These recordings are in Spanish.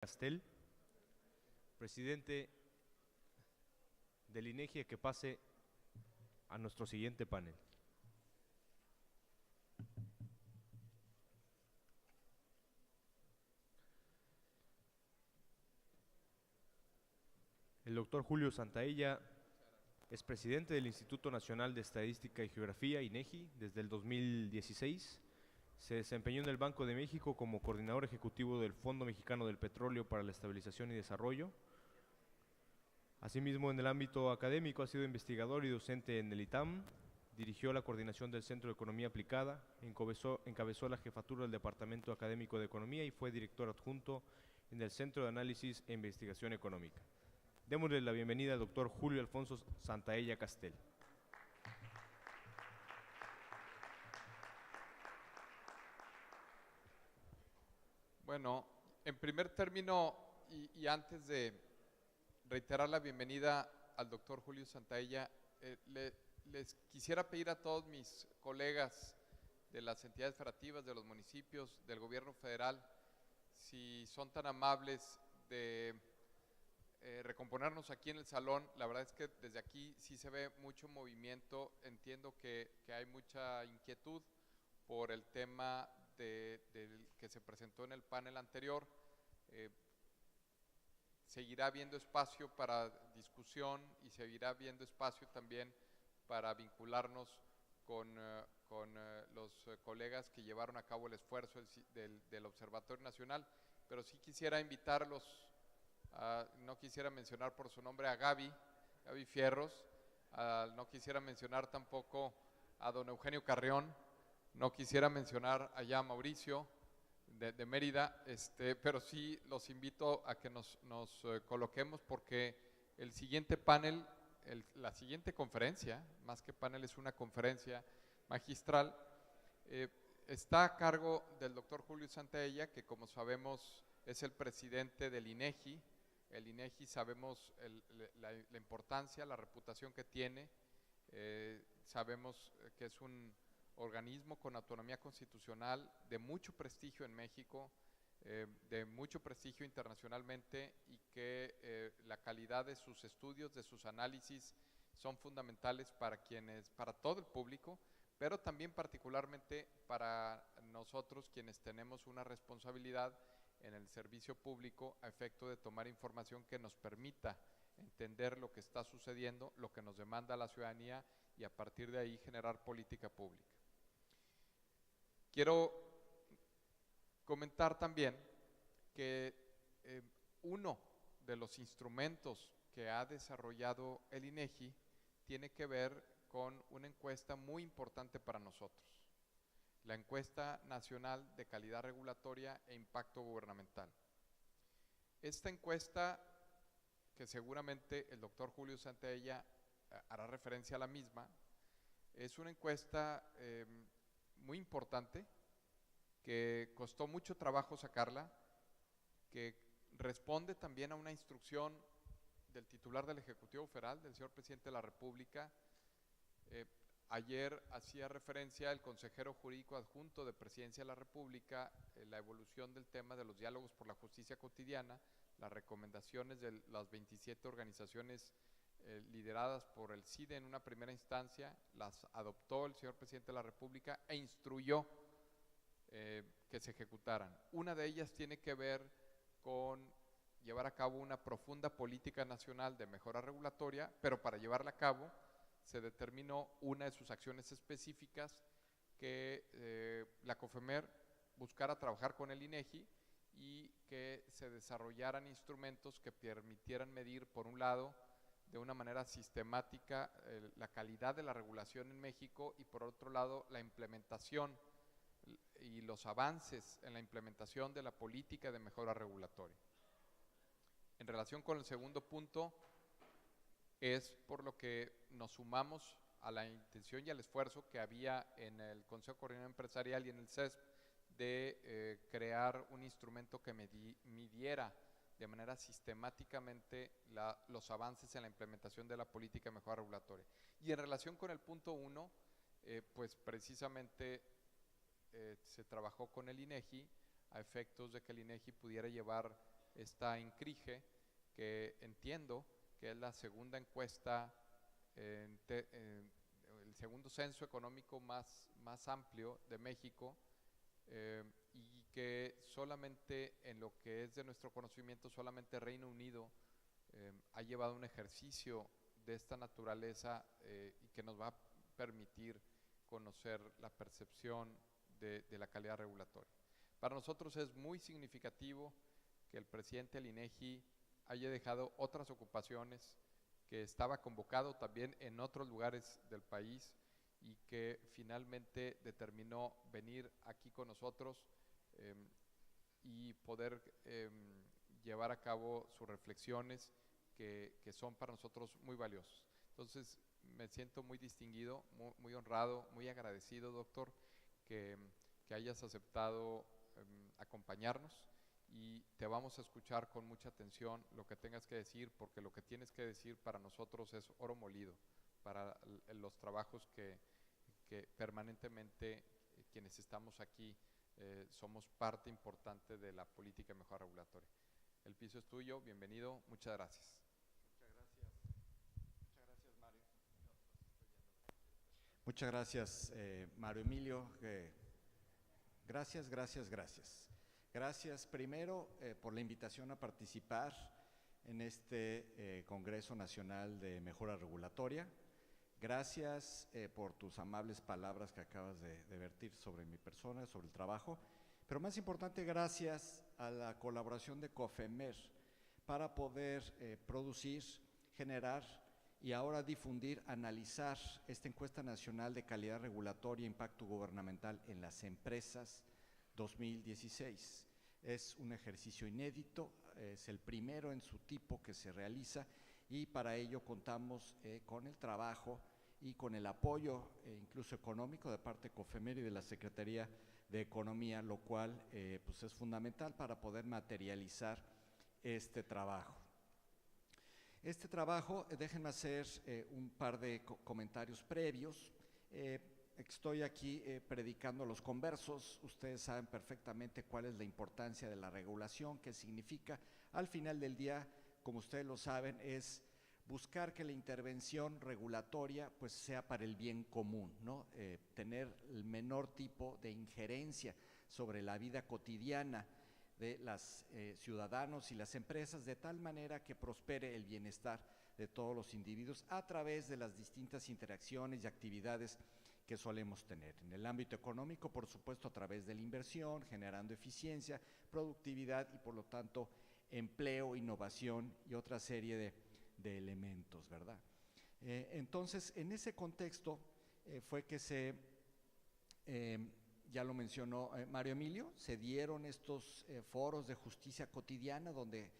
Castel, presidente del INEGI, que pase a nuestro siguiente panel. El doctor Julio Santaella es presidente del Instituto Nacional de Estadística y Geografía, INEGI, desde el 2016. Se desempeñó en el Banco de México como coordinador ejecutivo del Fondo Mexicano del Petróleo para la Estabilización y Desarrollo. Asimismo, en el ámbito académico ha sido investigador y docente en el ITAM, dirigió la coordinación del Centro de Economía Aplicada, encabezó la jefatura del Departamento Académico de Economía y fue director adjunto en el Centro de Análisis e Investigación Económica. Démosle la bienvenida al doctor Julio Alfonso Santaella Castel. Bueno, en primer término y antes de reiterar la bienvenida al doctor Julio Santaella, les quisiera pedir a todos mis colegas de las entidades federativas, de los municipios, del gobierno federal, si son tan amables de recomponernos aquí en el salón. La verdad es que desde aquí sí se ve mucho movimiento. Entiendo que hay mucha inquietud por el tema que se presentó en el panel anterior. Seguirá habiendo espacio para discusión y seguirá habiendo espacio también para vincularnos con los colegas que llevaron a cabo el esfuerzo del Observatorio Nacional, pero sí quisiera invitarlos, no quisiera mencionar por su nombre a Gaby Fierros, no quisiera mencionar tampoco a don Eugenio Carrión, no quisiera mencionar allá a Mauricio de Mérida, pero sí los invito a que nos coloquemos, porque el siguiente panel, la siguiente conferencia, más que panel es una conferencia magistral, está a cargo del doctor Julio Santaella, que como sabemos es el presidente del INEGI. El INEGI sabemos la importancia, la reputación que tiene, sabemos que es un organismo con autonomía constitucional de mucho prestigio en México, de mucho prestigio internacionalmente, y que la calidad de sus estudios, de sus análisis, son fundamentales para todo el público, pero también particularmente para nosotros, quienes tenemos una responsabilidad en el servicio público a efecto de tomar información que nos permita entender lo que está sucediendo, lo que nos demanda la ciudadanía, y a partir de ahí generar política pública. Quiero comentar también que uno de los instrumentos que ha desarrollado el INEGI tiene que ver con una encuesta muy importante para nosotros, la Encuesta Nacional de Calidad Regulatoria e Impacto Gubernamental. Esta encuesta, que seguramente el doctor Julio Santaella hará referencia a la misma, es una encuesta muy importante, que costó mucho trabajo sacarla, que responde también a una instrucción del titular del Ejecutivo Federal, del señor Presidente de la República. Ayer hacía referencia el consejero jurídico adjunto de Presidencia de la República, la evolución del tema de los diálogos por la justicia cotidiana, las recomendaciones de las 27 organizaciones lideradas por el CIDE en una primera instancia, las adoptó el señor Presidente de la República e instruyó que se ejecutaran. Una de ellas tiene que ver con llevar a cabo una profunda política nacional de mejora regulatoria, pero para llevarla a cabo se determinó una de sus acciones específicas, que la COFEMER buscara trabajar con el INEGI y que se desarrollaran instrumentos que permitieran medir, por un lado, de una manera sistemática la calidad de la regulación en México, y por otro lado la implementación y los avances en la implementación de la política de mejora regulatoria. En relación con el segundo punto, es por lo que nos sumamos a la intención y al esfuerzo que había en el Consejo Coordinador Empresarial y en el CESP de crear un instrumento que midiera de manera sistemáticamente los avances en la implementación de la política de mejora regulatoria. Y en relación con el punto 1, pues precisamente se trabajó con el INEGI a efectos de que el INEGI pudiera llevar esta INCRIGE, que entiendo que es la segunda encuesta, el segundo censo económico más amplio de México, y que solamente en lo que es de nuestro conocimiento, solamente Reino Unido ha llevado un ejercicio de esta naturaleza y que nos va a permitir conocer la percepción de la calidad regulatoria. Para nosotros es muy significativo que el presidente del INEGI haya dejado otras ocupaciones, que estaba convocado también en otros lugares del país y que finalmente determinó venir aquí con nosotros y poder llevar a cabo sus reflexiones que son para nosotros muy valiosos. Entonces me siento muy distinguido, muy honrado, muy agradecido, doctor, que hayas aceptado acompañarnos, y te vamos a escuchar con mucha atención lo que tengas que decir, porque lo que tienes que decir para nosotros es oro molido para los trabajos que permanentemente quienes estamos aquí somos parte importante de la política de mejora regulatoria. El piso es tuyo, bienvenido, muchas gracias. Muchas gracias, Mario Emilio. Gracias. Gracias primero por la invitación a participar en este Congreso Nacional de Mejora Regulatoria. Gracias por tus amables palabras que acabas de vertir sobre mi persona, sobre el trabajo. Pero más importante, gracias a la colaboración de COFEMER para poder producir, generar y ahora difundir, analizar esta encuesta nacional de calidad regulatoria e impacto gubernamental en las empresas 2016. Es un ejercicio inédito, es el primero en su tipo que se realiza, y para ello contamos con el trabajo y con el apoyo incluso económico de parte de COFEMER y de la Secretaría de Economía, lo cual pues es fundamental para poder materializar este trabajo. Este trabajo, déjenme hacer un par de comentarios previos. Estoy aquí predicando a los conversos. Ustedes saben perfectamente cuál es la importancia de la regulación, qué significa. Al final del día, como ustedes lo saben, es buscar que la intervención regulatoria pues sea para el bien común, ¿no? Tener el menor tipo de injerencia sobre la vida cotidiana de los ciudadanos y las empresas, de tal manera que prospere el bienestar de todos los individuos a través de las distintas interacciones y actividades que solemos tener. En el ámbito económico, por supuesto, a través de la inversión, generando eficiencia, productividad y, por lo tanto, empleo, innovación y otra serie de elementos, ¿verdad? Entonces, en ese contexto fue que ya lo mencionó Mario Emilio, se dieron estos foros de justicia cotidiana donde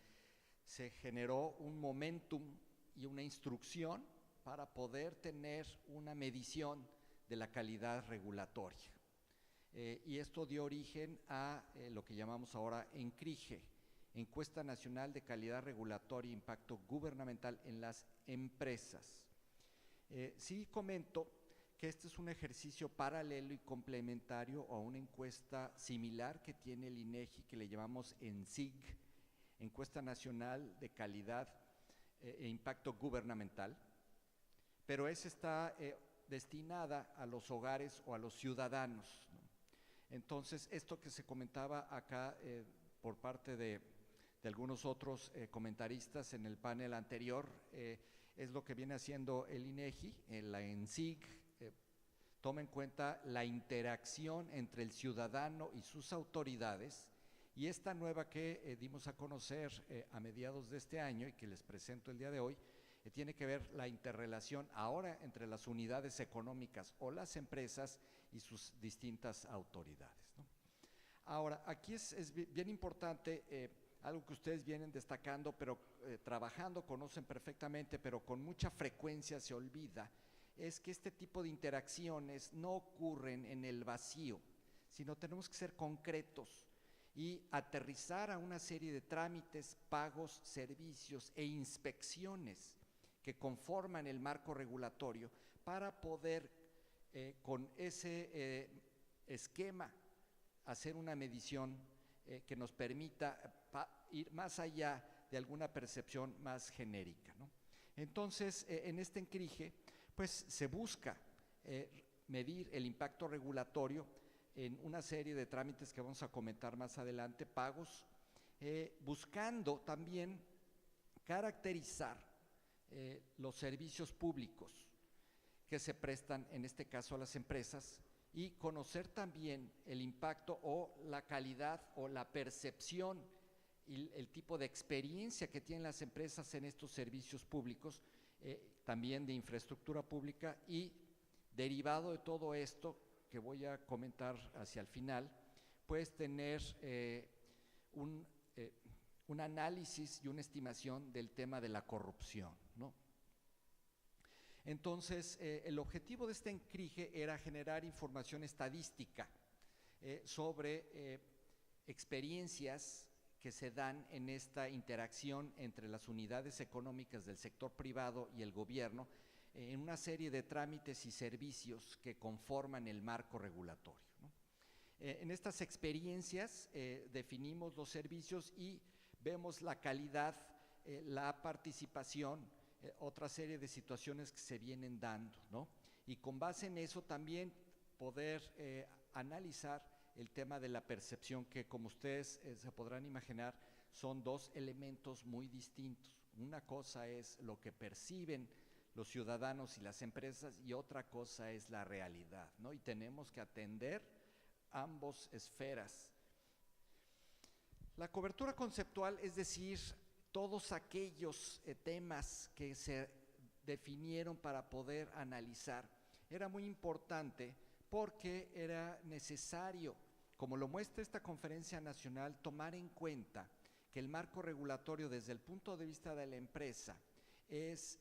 se generó un momentum y una instrucción para poder tener una medición de la calidad regulatoria. Y esto dio origen a lo que llamamos ahora ENCRIGE, Encuesta Nacional de Calidad Regulatoria e Impacto Gubernamental en las Empresas. Sí comento que este es un ejercicio paralelo y complementario a una encuesta similar que tiene el INEGI, que le llamamos ENSIG, Encuesta Nacional de Calidad e Impacto Gubernamental, pero esa está destinada a los hogares o a los ciudadanos, ¿no? Entonces, esto que se comentaba acá por parte de algunos otros comentaristas en el panel anterior, es lo que viene haciendo el INEGI, la ENSIG, toma en cuenta la interacción entre el ciudadano y sus autoridades, y esta nueva que dimos a conocer a mediados de este año y que les presento el día de hoy, tiene que ver la interrelación ahora entre las unidades económicas o las empresas y sus distintas autoridades, ¿no? Ahora, aquí es bien importante algo que ustedes vienen destacando, pero trabajando, conocen perfectamente, pero con mucha frecuencia se olvida, es que este tipo de interacciones no ocurren en el vacío, sino tenemos que ser concretos y aterrizar a una serie de trámites, pagos, servicios e inspecciones que conforman el marco regulatorio para poder con ese esquema hacer una medición que nos permita ir más allá de alguna percepción más genérica, ¿no? Entonces, en este encrije, pues se busca medir el impacto regulatorio en una serie de trámites que vamos a comentar más adelante, pagos, buscando también caracterizar los servicios públicos que se prestan, en este caso a las empresas, y conocer también el impacto o la calidad o la percepción y el tipo de experiencia que tienen las empresas en estos servicios públicos, también de infraestructura pública, y derivado de todo esto que voy a comentar hacia el final, puedes tener un análisis y una estimación del tema de la corrupción, ¿no? Entonces, el objetivo de este encrije era generar información estadística sobre experiencias que se dan en esta interacción entre las unidades económicas del sector privado y el gobierno en una serie de trámites y servicios que conforman el marco regulatorio, ¿no? En estas experiencias definimos los servicios y vemos la calidad, la participación, otra serie de situaciones que se vienen dando, ¿no? Y con base en eso también poder analizar el tema de la percepción, que como ustedes se podrán imaginar, son dos elementos muy distintos. Una cosa es lo que perciben los ciudadanos y las empresas, y otra cosa es la realidad, ¿no? Y tenemos que atender ambas esferas. La cobertura conceptual, es decir, todos aquellos temas que se definieron para poder analizar, era muy importante porque era necesario, como lo muestra esta conferencia nacional, tomar en cuenta que el marco regulatorio desde el punto de vista de la empresa es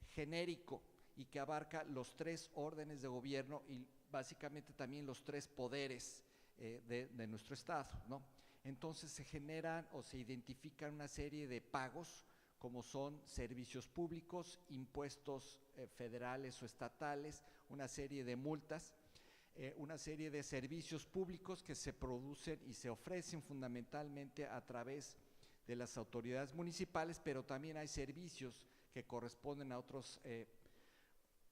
genérico y que abarca los tres órdenes de gobierno y básicamente también los tres poderes de nuestro Estado, ¿no? Entonces se generan o se identifican una serie de pagos, como son servicios públicos, impuestos federales o estatales, una serie de multas, una serie de servicios públicos que se producen y se ofrecen fundamentalmente a través de las autoridades municipales, pero también hay servicios que corresponden a otros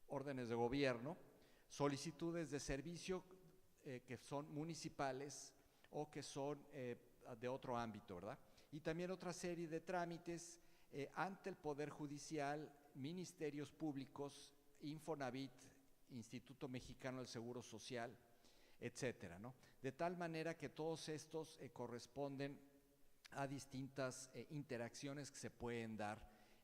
órdenes de gobierno, solicitudes de servicio que son municipales o que son de otro ámbito, ¿verdad? Y también otra serie de trámites ante el Poder Judicial, ministerios públicos, Infonavit, Instituto Mexicano del Seguro Social, etcétera, ¿no? De tal manera que todos estos corresponden a distintas interacciones que se pueden dar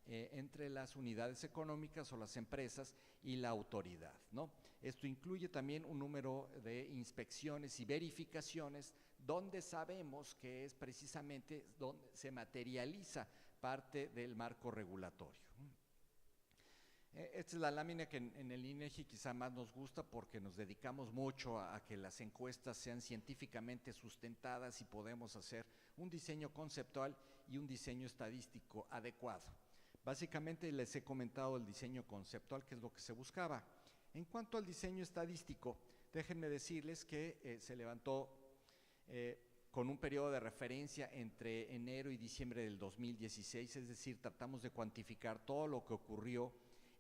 entre las unidades económicas o las empresas y la autoridad, ¿no? Esto incluye también un número de inspecciones y verificaciones donde sabemos que es precisamente donde se materializa parte del marco regulatorio. Esta es la lámina que en el INEGI quizá más nos gusta porque nos dedicamos mucho a que las encuestas sean científicamente sustentadas y podemos hacer un diseño conceptual y un diseño estadístico adecuado. Básicamente les he comentado el diseño conceptual, que es lo que se buscaba. En cuanto al diseño estadístico, déjenme decirles que se levantó con un periodo de referencia entre enero y diciembre del 2016, es decir, tratamos de cuantificar todo lo que ocurrió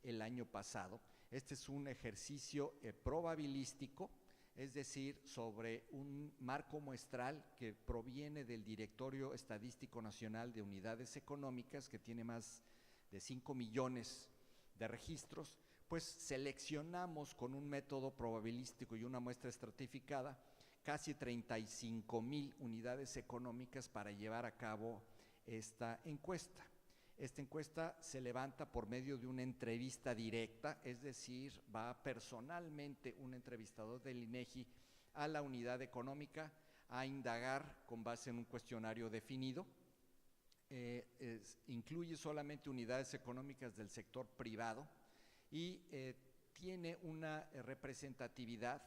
el año pasado. Este es un ejercicio probabilístico, es decir, sobre un marco muestral que proviene del Directorio Estadístico Nacional de Unidades Económicas, que tiene más de 5 millones de registros. Pues seleccionamos con un método probabilístico y una muestra estratificada casi 35,000 unidades económicas para llevar a cabo esta encuesta. Esta encuesta se levanta por medio de una entrevista directa, es decir, va personalmente un entrevistador del INEGI a la unidad económica a indagar con base en un cuestionario definido. Incluye solamente unidades económicas del sector privado y tiene una representatividad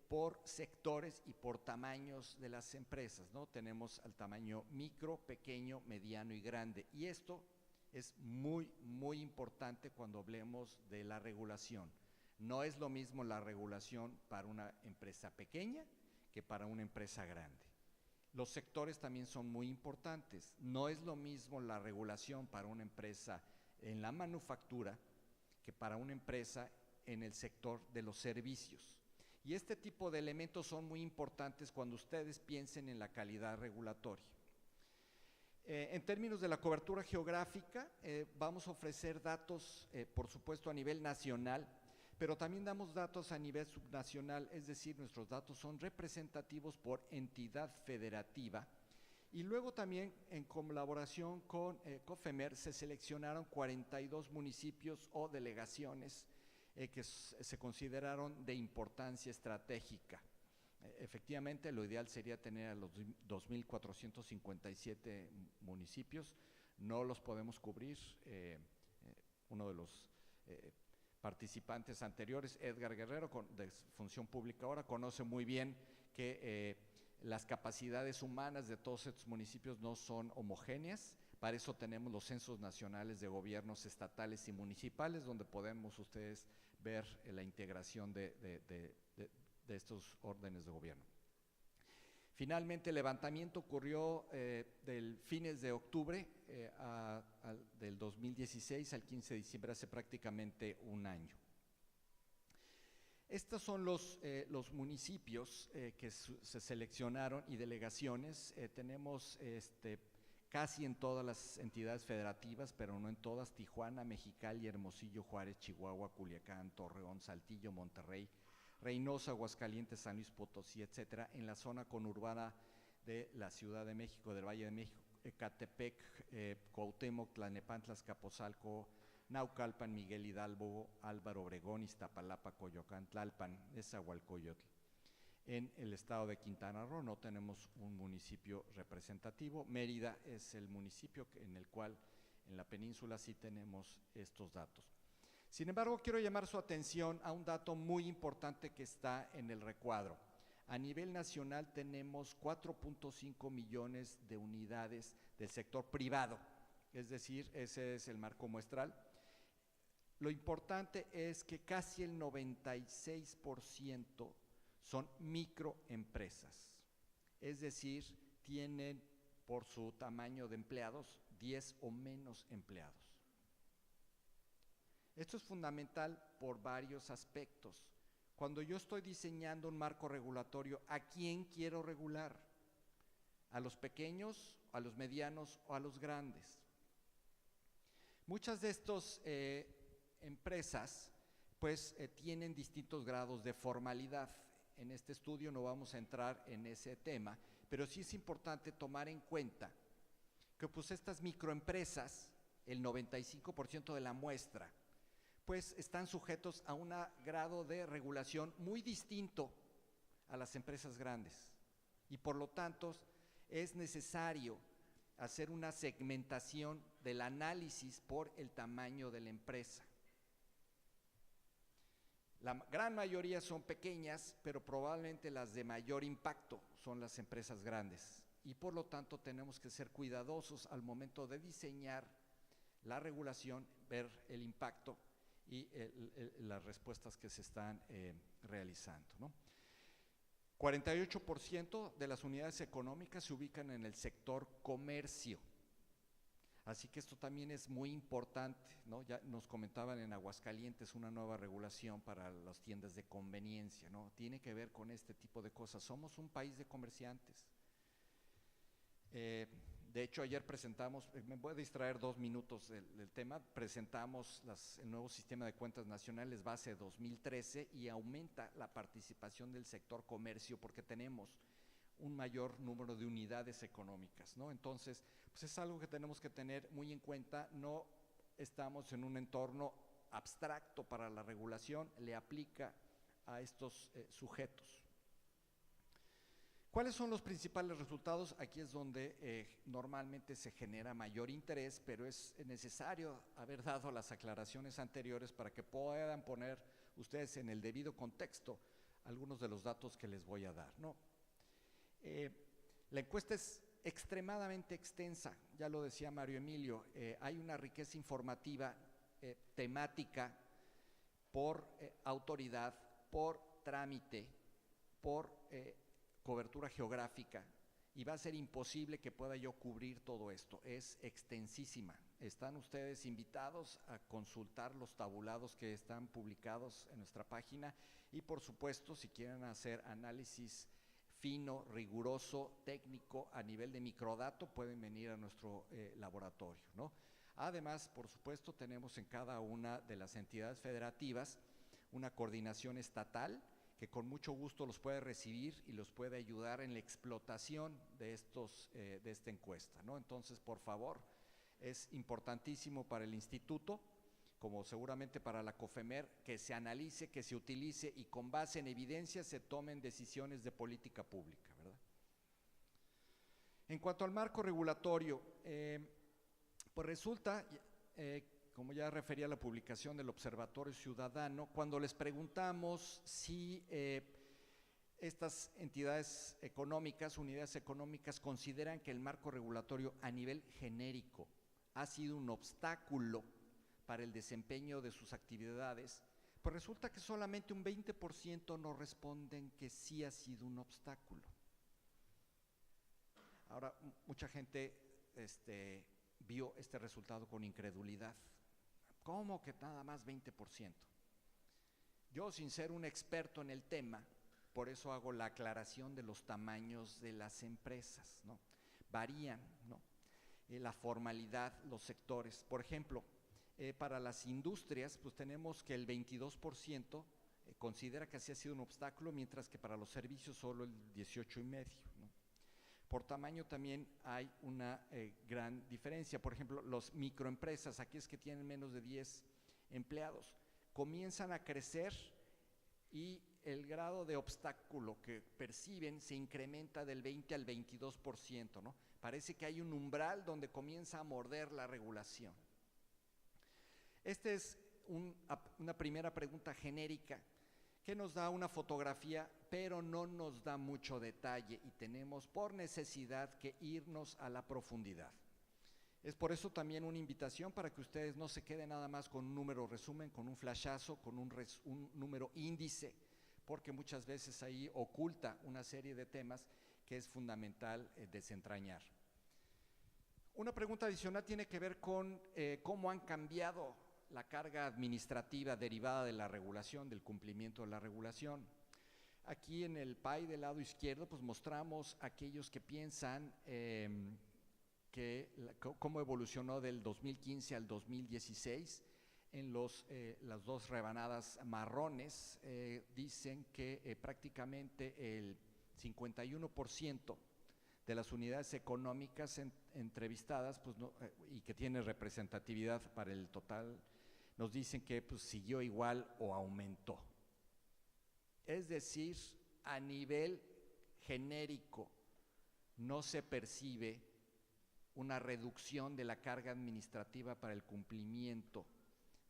por sectores y por tamaños de las empresas, ¿no? Tenemos al tamaño micro, pequeño, mediano y grande. Y esto es muy, muy importante cuando hablemos de la regulación. No es lo mismo la regulación para una empresa pequeña que para una empresa grande. Los sectores también son muy importantes. No es lo mismo la regulación para una empresa en la manufactura que para una empresa en el sector de los servicios. Y este tipo de elementos son muy importantes cuando ustedes piensen en la calidad regulatoria. En términos de la cobertura geográfica, vamos a ofrecer datos, por supuesto, a nivel nacional, pero también damos datos a nivel subnacional, es decir, nuestros datos son representativos por entidad federativa. Y luego también, en colaboración con COFEMER, se seleccionaron 42 municipios o delegaciones que se consideraron de importancia estratégica. Efectivamente, lo ideal sería tener a los 2.457 municipios, no los podemos cubrir. Uno de los participantes anteriores, Edgar Guerrero, de Función Pública ahora, conoce muy bien que las capacidades humanas de todos estos municipios no son homogéneas. Para eso tenemos los censos nacionales de gobiernos estatales y municipales, donde podemos ustedes ver la integración de estos órdenes de gobierno. Finalmente, el levantamiento ocurrió del fines de octubre del 2016 al 15 de diciembre, hace prácticamente un año. Estos son los municipios que se seleccionaron y delegaciones. Tenemos casi en todas las entidades federativas, pero no en todas: Tijuana, Mexicali, Hermosillo, Juárez, Chihuahua, Culiacán, Torreón, Saltillo, Monterrey, Reynosa, Aguascalientes, San Luis Potosí, etcétera. En la zona conurbada de la Ciudad de México, del Valle de México, Ecatepec, Cuauhtémoc, Tlalnepantla, Azcapotzalco, Naucalpan, Miguel Hidalgo, Álvaro Obregón, Iztapalapa, Coyoacán, Tlalpan, Nezahualcóyotl. En el estado de Quintana Roo no tenemos un municipio representativo. Mérida es el municipio en el cual en la península sí tenemos estos datos. Sin embargo, quiero llamar su atención a un dato muy importante que está en el recuadro. A nivel nacional tenemos 4.5 millones de unidades del sector privado, es decir, ese es el marco muestral. Lo importante es que casi el 96% son microempresas, es decir, tienen por su tamaño de empleados 10 o menos empleados. Esto es fundamental por varios aspectos. Cuando yo estoy diseñando un marco regulatorio, ¿a quién quiero regular? ¿A los pequeños, a los medianos o a los grandes? Muchas de estas empresas pues tienen distintos grados de formalidad. En este estudio no vamos a entrar en ese tema, pero sí es importante tomar en cuenta que pues estas microempresas, el 95% de la muestra, pues están sujetos a un grado de regulación muy distinto a las empresas grandes. Y por lo tanto es necesario hacer una segmentación del análisis por el tamaño de la empresa. La gran mayoría son pequeñas, pero probablemente las de mayor impacto son las empresas grandes. Y por lo tanto tenemos que ser cuidadosos al momento de diseñar la regulación, ver el impacto y las respuestas que se están realizando, ¿no? 48% de las unidades económicas se ubican en el sector comercio. Así que esto también es muy importante, ¿no? Ya nos comentaban en Aguascalientes una nueva regulación para las tiendas de conveniencia, ¿no? Tiene que ver con este tipo de cosas. Somos un país de comerciantes. De hecho, ayer presentamos, me voy a distraer 2 minutos del tema, presentamos el nuevo sistema de cuentas nacionales base 2013 y aumenta la participación del sector comercio porque tenemos un mayor número de unidades económicas, ¿no? Entonces, pues es algo que tenemos que tener muy en cuenta. No estamos en un entorno abstracto para la regulación, le aplica a estos sujetos. ¿Cuáles son los principales resultados? Aquí es donde normalmente se genera mayor interés, pero es necesario haber dado las aclaraciones anteriores para que puedan poner ustedes en el debido contexto algunos de los datos que les voy a dar, ¿no? La encuesta es extremadamente extensa, ya lo decía Mario Emilio, hay una riqueza informativa temática por autoridad, por trámite, por cobertura geográfica y va a ser imposible que pueda yo cubrir todo esto. Es extensísima. Están ustedes invitados a consultar los tabulados que están publicados en nuestra página y, por supuesto, si quieren hacer análisis fino, riguroso, técnico a nivel de microdato, pueden venir a nuestro laboratorio, ¿no? Además, por supuesto, tenemos en cada una de las entidades federativas una coordinación estatal que con mucho gusto los puede recibir y los puede ayudar en la explotación de esta encuesta, ¿no? Entonces, por favor, es importantísimo para el instituto, como seguramente para la COFEMER, que se analice, que se utilice y con base en evidencia se tomen decisiones de política pública, ¿verdad? En cuanto al marco regulatorio, pues resulta, como ya refería a la publicación del Observatorio Ciudadano, cuando les preguntamos si estas entidades económicas, unidades económicas, consideran que el marco regulatorio a nivel genérico ha sido un obstáculo para el desempeño de sus actividades, pues resulta que solamente un 20% nos responden que sí ha sido un obstáculo. Ahora, mucha gente vio este resultado con incredulidad. ¿Cómo que nada más 20%? Yo, sin ser un experto en el tema, por eso hago la aclaración de los tamaños de las empresas, ¿no? Varían, ¿no? La formalidad, los sectores. Por ejemplo, para las industrias, pues tenemos que el 22% considera que así ha sido un obstáculo, mientras que para los servicios solo el 18,5%, ¿no? Por tamaño también hay una gran diferencia. Por ejemplo, los microempresas, aquellas que tienen menos de 10 empleados, comienzan a crecer y el grado de obstáculo que perciben se incrementa del 20 al 22%, ¿no? Parece que hay un umbral donde comienza a morder la regulación. Esta es una primera pregunta genérica que nos da una fotografía, pero no nos da mucho detalle y tenemos por necesidad que irnos a la profundidad. Es por eso también una invitación para que ustedes no se queden nada más con un número resumen, con un flashazo, con un número índice, porque muchas veces ahí oculta una serie de temas que es fundamental desentrañar. Una pregunta adicional tiene que ver con cómo han cambiado la carga administrativa derivada de la regulación, del cumplimiento de la regulación. Aquí en el pie del lado izquierdo, pues mostramos aquellos que piensan cómo evolucionó del 2015 al 2016. En las dos rebanadas marrones dicen que prácticamente el 51% de las unidades económicas entrevistadas, pues y que tiene representatividad para el total, nos dicen que pues, siguió igual o aumentó. Es decir, a nivel genérico no se percibe una reducción de la carga administrativa para el cumplimiento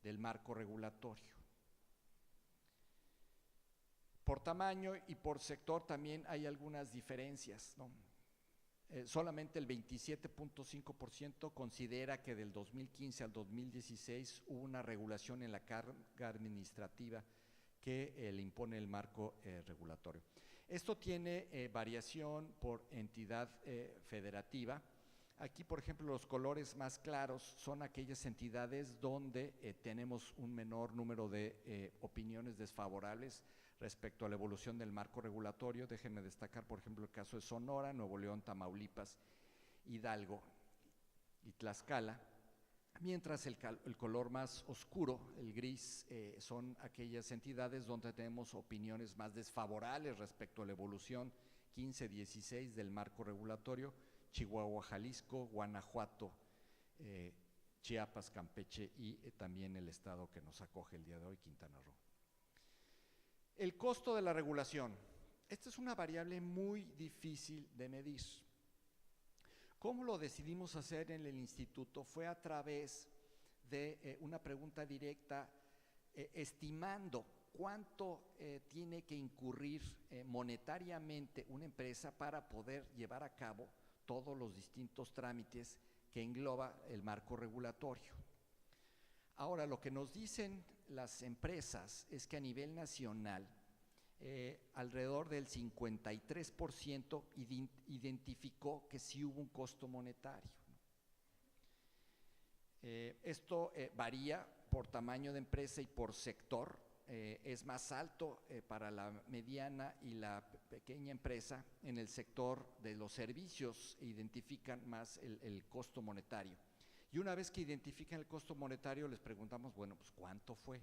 del marco regulatorio. Por tamaño y por sector también hay algunas diferencias, ¿no? Solamente el 27.5% considera que del 2015 al 2016 hubo una regulación en la carga administrativa que le impone el marco regulatorio. Esto tiene variación por entidad federativa. Aquí, por ejemplo, los colores más claros son aquellas entidades donde tenemos un menor número de opiniones desfavorables respecto a la evolución del marco regulatorio. Déjenme destacar, por ejemplo, el caso de Sonora, Nuevo León, Tamaulipas, Hidalgo y Tlaxcala, mientras el color más oscuro, el gris, son aquellas entidades donde tenemos opiniones más desfavorables respecto a la evolución 15-16 del marco regulatorio: Chihuahua, Jalisco, Guanajuato, Chiapas, Campeche y también el estado que nos acoge el día de hoy, Quintana Roo. El costo de la regulación. Esta es una variable muy difícil de medir. ¿Cómo lo decidimos hacer en el instituto? Fue a través de una pregunta directa, estimando cuánto tiene que incurrir monetariamente una empresa para poder llevar a cabo todos los distintos trámites que engloba el marco regulatorio. Ahora, lo que nos dicen las empresas es que a nivel nacional alrededor del 53% identificó que sí hubo un costo monetario. Esto varía por tamaño de empresa y por sector. Es más alto para la mediana y la pequeña empresa. En el sector de los servicios identifican más el costo monetario. Y una vez que identifican el costo monetario, les preguntamos, bueno, pues ¿cuánto fue?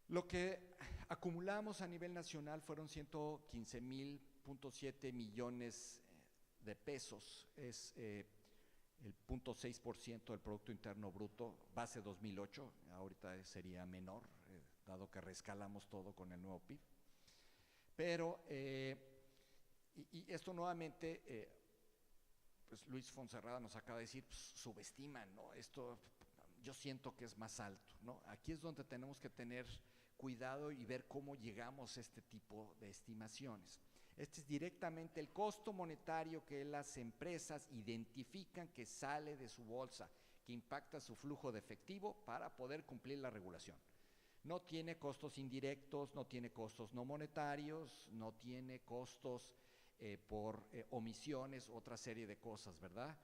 Lo que acumulamos a nivel nacional fueron 115.7 millones de pesos. Es el 0.6% del Producto Interno Bruto, base 2008, ahorita sería menor, dado que reescalamos todo con el nuevo PIB. Pero, y esto nuevamente, pues Luis Fonserrada nos acaba de decir, pues, subestiman, ¿no? Esto yo siento que es más alto, ¿no? Aquí es donde tenemos que tener cuidado y ver cómo llegamos a este tipo de estimaciones. Este es directamente el costo monetario que las empresas identifican que sale de su bolsa, que impacta su flujo de efectivo para poder cumplir la regulación. No tiene costos indirectos, no tiene costos no monetarios, no tiene costos por omisiones, otra serie de cosas, ¿verdad?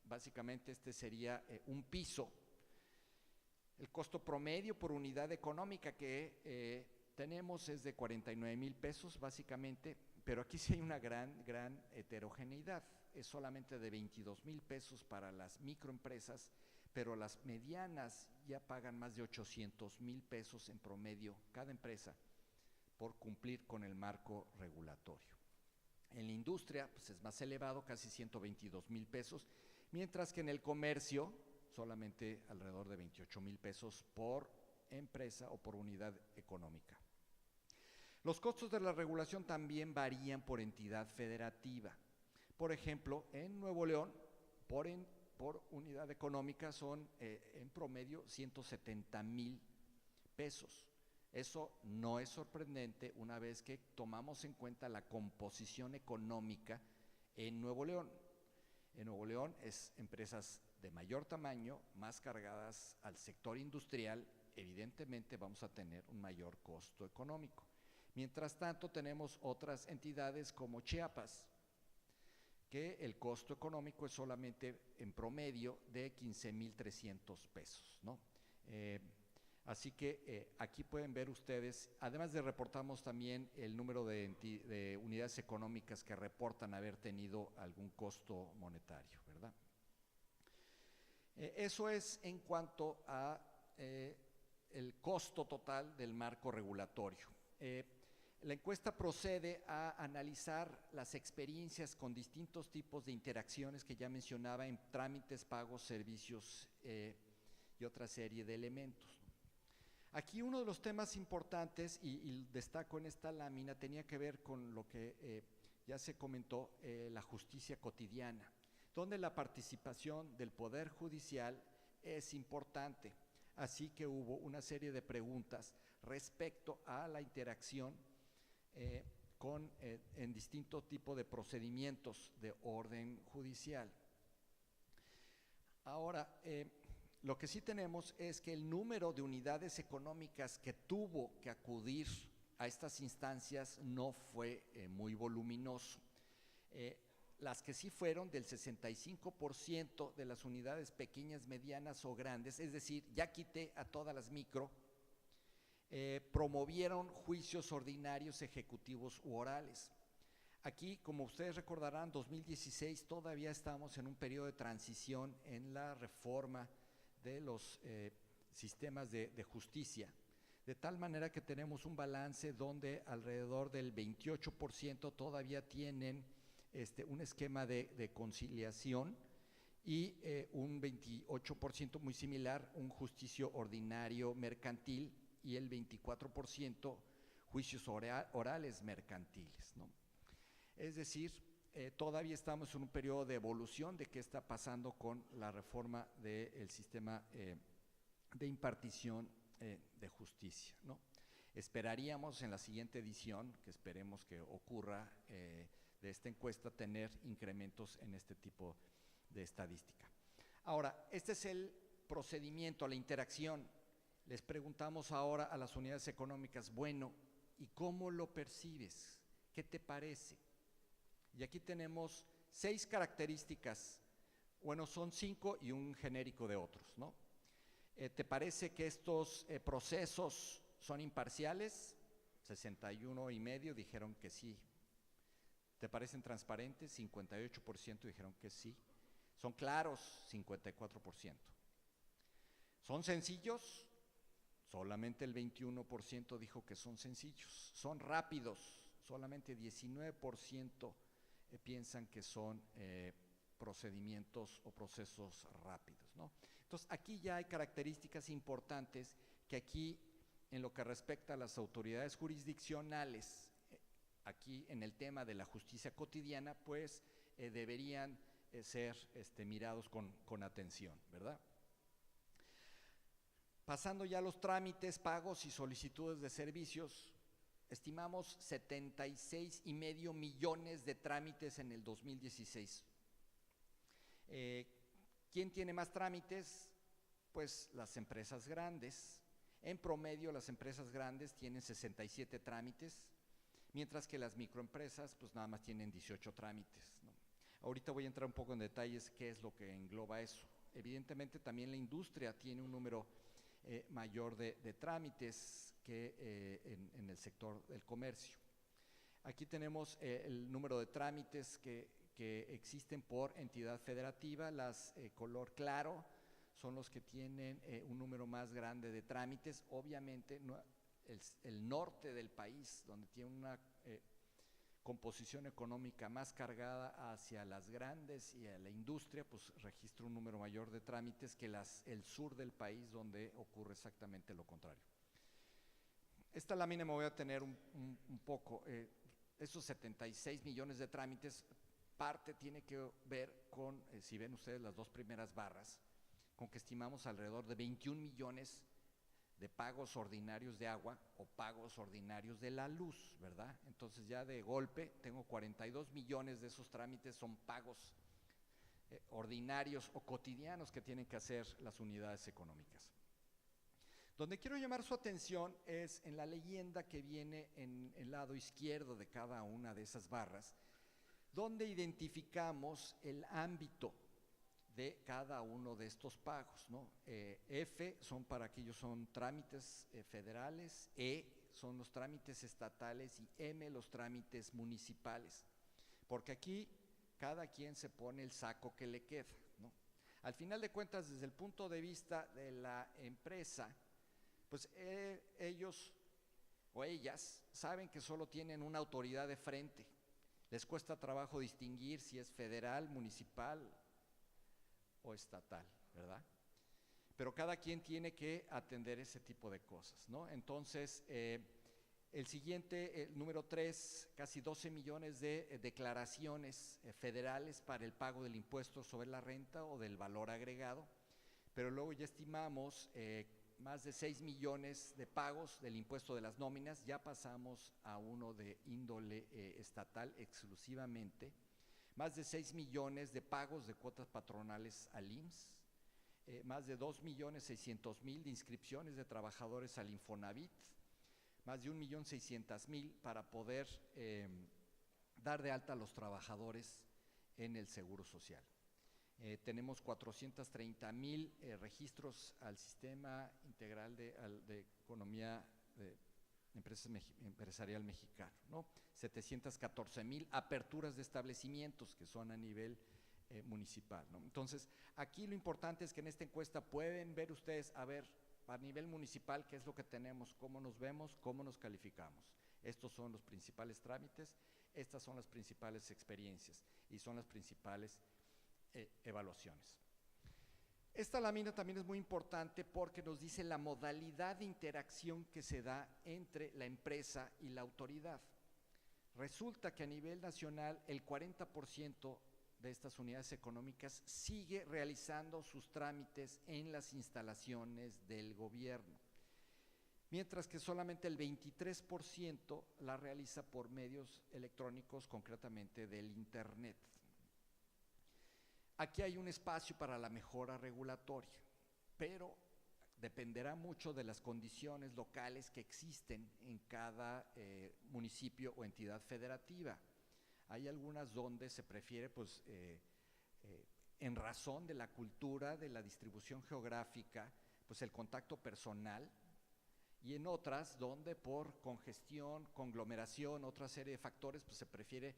Básicamente este sería un piso. El costo promedio por unidad económica que tenemos es de 49,000 pesos básicamente, pero aquí sí hay una gran heterogeneidad. Es solamente de 22,000 pesos para las microempresas, pero las medianas ya pagan más de 800,000 pesos en promedio cada empresa por cumplir con el marco regulatorio. En la industria pues es más elevado, casi 122,000 pesos, mientras que en el comercio solamente alrededor de 28,000 pesos por empresa o por unidad económica. Los costos de la regulación también varían por entidad federativa. Por ejemplo, en Nuevo León, por unidad económica son en promedio 170,000 pesos. Eso no es sorprendente una vez que tomamos en cuenta la composición económica en Nuevo León. En Nuevo León es empresas de mayor tamaño, más cargadas al sector industrial, evidentemente vamos a tener un mayor costo económico. Mientras tanto, tenemos otras entidades como Chiapas, que el costo económico es solamente en promedio de 15,300 pesos, ¿no? Así que aquí pueden ver ustedes, además de reportamos también el número de unidades económicas que reportan haber tenido algún costo monetario, ¿verdad? Eso es en cuanto a el costo total del marco regulatorio. La encuesta procede a analizar las experiencias con distintos tipos de interacciones que ya mencionaba en trámites, pagos, servicios y otra serie de elementos. Aquí uno de los temas importantes, y destaco en esta lámina, tenía que ver con lo que ya se comentó, la justicia cotidiana, donde la participación del Poder Judicial es importante. Así que hubo una serie de preguntas respecto a la interacción en distintos tipos de procedimientos de orden judicial. Ahora, lo que sí tenemos es que el número de unidades económicas que tuvo que acudir a estas instancias no fue muy voluminoso. Las que sí fueron del 65% de las unidades pequeñas, medianas o grandes, es decir, ya quité a todas las micro, promovieron juicios ordinarios, ejecutivos u orales. Aquí, como ustedes recordarán, 2016 todavía estamos en un periodo de transición en la reforma de los sistemas de justicia, de tal manera que tenemos un balance donde alrededor del 28% todavía tienen un esquema de conciliación y un 28% muy similar, un juicio ordinario mercantil, y el 24% juicios orales mercantiles, ¿no? Es decir, todavía estamos en un periodo de evolución de qué está pasando con la reforma del sistema de impartición de justicia, ¿no? Esperaríamos en la siguiente edición, que esperemos que ocurra, de esta encuesta, tener incrementos en este tipo de estadística. Ahora, este es el procedimiento, la interacción. Les preguntamos ahora a las unidades económicas, bueno, y cómo lo percibes, qué te parece. Y aquí tenemos 6 características, bueno, son 5 y un genérico de otros, ¿no? ¿Te parece que estos procesos son imparciales? 61,5% dijeron que sí. ¿Te parecen transparentes? 58% dijeron que sí. ¿Son claros? 54%. ¿Son sencillos? Solamente el 21% dijo que son sencillos. ¿Son rápidos? Solamente 19% piensan que son procedimientos o procesos rápidos, ¿no? Entonces, aquí ya hay características importantes que aquí, en lo que respecta a las autoridades jurisdiccionales, aquí en el tema de la justicia cotidiana, pues deberían ser mirados con atención, ¿verdad? Pasando ya a los trámites, pagos y solicitudes de servicios, estimamos 76,5 millones de trámites en el 2016. ¿Quién tiene más trámites? Pues las empresas grandes. En promedio, las empresas grandes tienen 67 trámites, mientras que las microempresas pues nada más tienen 18 trámites, ¿no? Ahorita voy a entrar un poco en detalles qué es lo que engloba eso. Evidentemente también la industria tiene un número mayor de trámites que en el sector del comercio. Aquí tenemos el número de trámites que existen por entidad federativa. Las color claro son los que tienen un número más grande de trámites. Obviamente el norte del país, donde tiene una composición económica más cargada hacia las grandes y a la industria, pues registra un número mayor de trámites que el sur del país, donde ocurre exactamente lo contrario. Esta lámina me voy a tener un poco, esos 76 millones de trámites, parte tiene que ver con, si ven ustedes las 2 primeras barras, con que estimamos alrededor de 21 millones de pagos ordinarios de agua o pagos ordinarios de la luz, ¿verdad? Entonces ya de golpe tengo 42 millones de esos trámites son pagos ordinarios o cotidianos que tienen que hacer las unidades económicas. Donde quiero llamar su atención es en la leyenda que viene en el lado izquierdo de cada una de esas barras, donde identificamos el ámbito de cada uno de estos pagos, ¿no? F son trámites federales, E son los trámites estatales y M los trámites municipales, porque aquí cada quien se pone el saco que le queda, ¿no? Al final de cuentas, desde el punto de vista de la empresa, pues ellos o ellas saben que solo tienen una autoridad de frente, les cuesta trabajo distinguir si es federal, municipal o estatal, ¿verdad? Pero cada quien tiene que atender ese tipo de cosas, ¿no? Entonces, el siguiente, el número 3, casi 12 millones de declaraciones federales para el pago del impuesto sobre la renta o del valor agregado, pero luego ya estimamos más de 6 millones de pagos del impuesto de las nóminas, ya pasamos a uno de índole estatal exclusivamente, más de 6 millones de pagos de cuotas patronales al IMSS, más de 2,600,000 de inscripciones de trabajadores al Infonavit, más de 1,600,000 para poder dar de alta a los trabajadores en el Seguro Social. Tenemos 430,000 registros al Sistema Integral de Economía Empresarial Mexicano, ¿no? 714,000 aperturas de establecimientos que son a nivel municipal, ¿no? Entonces, aquí lo importante es que en esta encuesta pueden ver ustedes, a ver, a nivel municipal, qué es lo que tenemos, cómo nos vemos, cómo nos calificamos. Estos son los principales trámites, estas son las principales experiencias y son las principales evaluaciones. Esta lámina también es muy importante porque nos dice la modalidad de interacción que se da entre la empresa y la autoridad. Resulta que a nivel nacional el 40% de estas unidades económicas sigue realizando sus trámites en las instalaciones del gobierno, mientras que solamente el 23% la realiza por medios electrónicos, concretamente del Internet. Aquí hay un espacio para la mejora regulatoria, pero dependerá mucho de las condiciones locales que existen en cada municipio o entidad federativa. Hay algunas donde se prefiere, pues, en razón de la cultura, de la distribución geográfica, pues el contacto personal, y en otras donde por congestión, conglomeración, otra serie de factores, pues se prefiere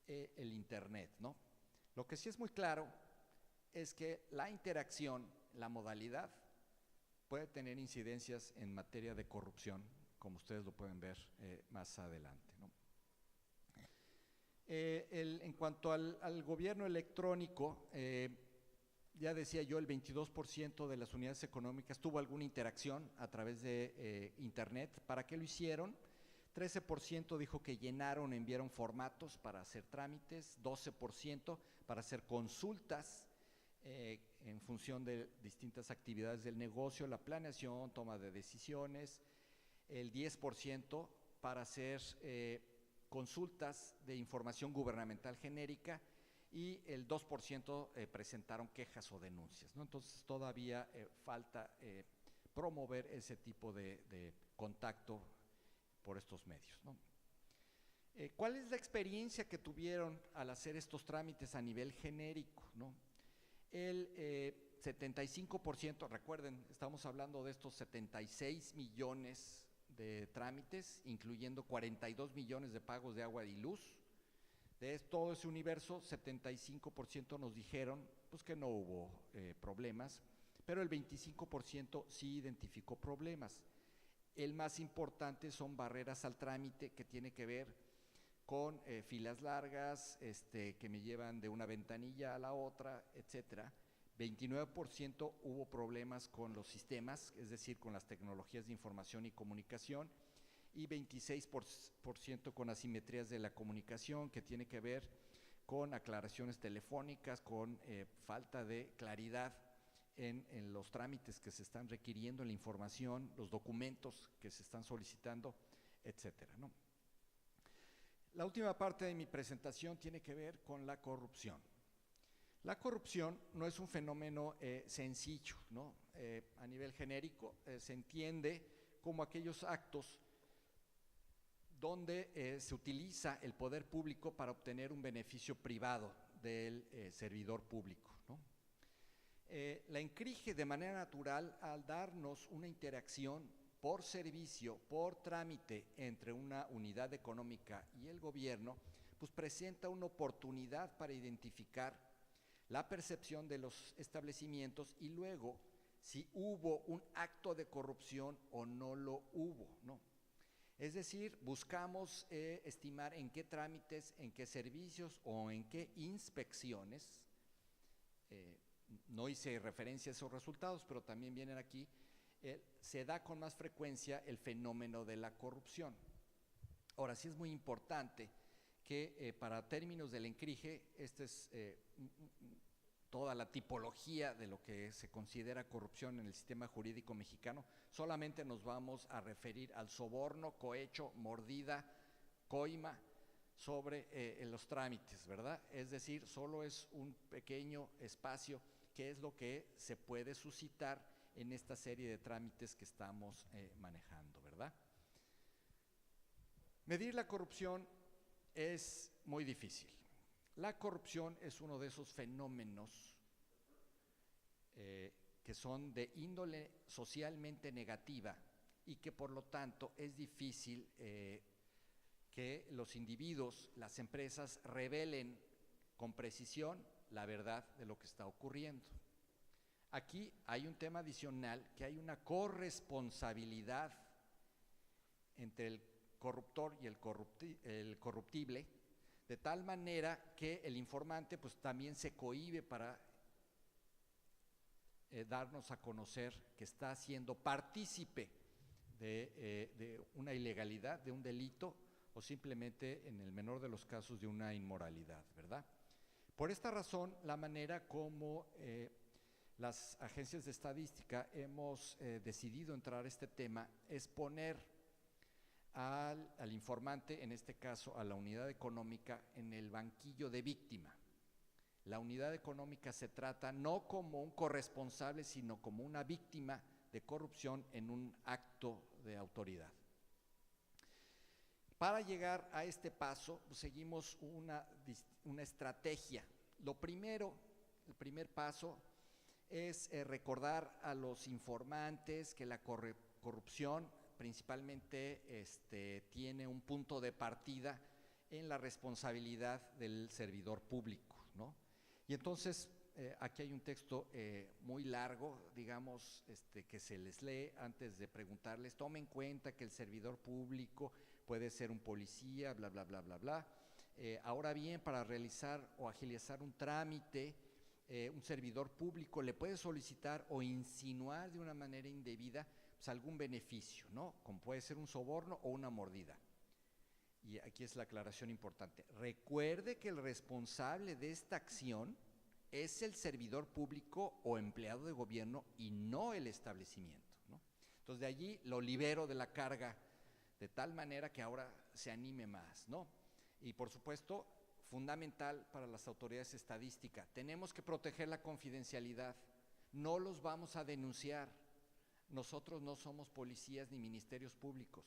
el Internet, ¿no? Lo que sí es muy claro es que la interacción, la modalidad, puede tener incidencias en materia de corrupción, como ustedes lo pueden ver más adelante, ¿no? En cuanto al gobierno electrónico, ya decía yo, el 22% de las unidades económicas tuvo alguna interacción a través de Internet. ¿Para qué lo hicieron? 13% dijo que llenaron, enviaron formatos para hacer trámites, 12% para hacer consultas en función de distintas actividades del negocio, la planeación, toma de decisiones, el 10% para hacer consultas de información gubernamental genérica, y el 2% presentaron quejas o denuncias, ¿no? Entonces todavía falta promover ese tipo de contacto por estos medios, ¿no? ¿Cuál es la experiencia que tuvieron al hacer estos trámites a nivel genérico, ¿no? El 75%, recuerden, estamos hablando de estos 76 millones de trámites, incluyendo 42 millones de pagos de agua y luz. De todo ese universo, 75% nos dijeron pues, que no hubo problemas, pero el 25% sí identificó problemas. El más importante son barreras al trámite, que tiene que ver con filas largas, que me llevan de una ventanilla a la otra, etcétera. 29% hubo problemas con los sistemas, es decir, con las tecnologías de información y comunicación, y 26% con asimetrías de la comunicación, que tiene que ver con aclaraciones telefónicas, con falta de claridad en los trámites que se están requiriendo, en la información, los documentos que se están solicitando, etcétera, ¿no? La última parte de mi presentación tiene que ver con la corrupción. La corrupción no es un fenómeno sencillo, ¿no? A nivel genérico se entiende como aquellos actos donde se utiliza el poder público para obtener un beneficio privado del servidor público, ¿no? La ENCRIGE, de manera natural, al darnos una interacción por servicio, por trámite entre una unidad económica y el gobierno, pues presenta una oportunidad para identificar la percepción de los establecimientos y luego si hubo un acto de corrupción o no lo hubo, ¿no? Es decir, buscamos estimar en qué trámites, en qué servicios o en qué inspecciones, no hice referencia a esos resultados, pero también vienen aquí, se da con más frecuencia el fenómeno de la corrupción. Ahora, sí es muy importante que para términos del ENCRIGE, esta es toda la tipología de lo que se considera corrupción en el sistema jurídico mexicano. Solamente nos vamos a referir al soborno, cohecho, mordida, coima sobre los trámites, ¿verdad? Es decir, solo es un pequeño espacio que es lo que se puede suscitar en esta serie de trámites que estamos manejando, ¿verdad? Medir la corrupción es muy difícil. La corrupción es uno de esos fenómenos que son de índole socialmente negativa y que por lo tanto es difícil que los individuos, las empresas, revelen con precisión la verdad de lo que está ocurriendo. Aquí hay un tema adicional, que hay una corresponsabilidad entre el corruptor y el corruptible, de tal manera que el informante pues también se cohíbe para darnos a conocer que está siendo partícipe de una ilegalidad, de un delito, o simplemente, en el menor de los casos, de una inmoralidad, ¿verdad? Por esta razón, la manera como las agencias de estadística hemos decidido entrar a este tema es poner al informante, en este caso a la unidad económica, en el banquillo de víctima. La unidad económica se trata no como un corresponsable, sino como una víctima de corrupción en un acto de autoridad. Para llegar a este paso, pues, seguimos una estrategia. El primer paso es recordar a los informantes que la corrupción principalmente tiene un punto de partida en la responsabilidad del servidor público, ¿no? Y entonces aquí hay un texto muy largo, digamos, que se les lee antes de preguntarles. Tomen en cuenta que el servidor público puede ser un policía, bla, bla, bla, bla, bla. Ahora bien, para realizar o agilizar un trámite, un servidor público le puede solicitar o insinuar de una manera indebida pues, algún beneficio, ¿no? Como puede ser un soborno o una mordida. Y aquí es la aclaración importante. Recuerde que el responsable de esta acción es el servidor público o empleado de gobierno y no el establecimiento, ¿no? Entonces de allí lo libero de la carga de tal manera que ahora se anime más, ¿no? Y por supuesto, fundamental para las autoridades estadísticas, tenemos que proteger la confidencialidad, no los vamos a denunciar, nosotros no somos policías ni ministerios públicos.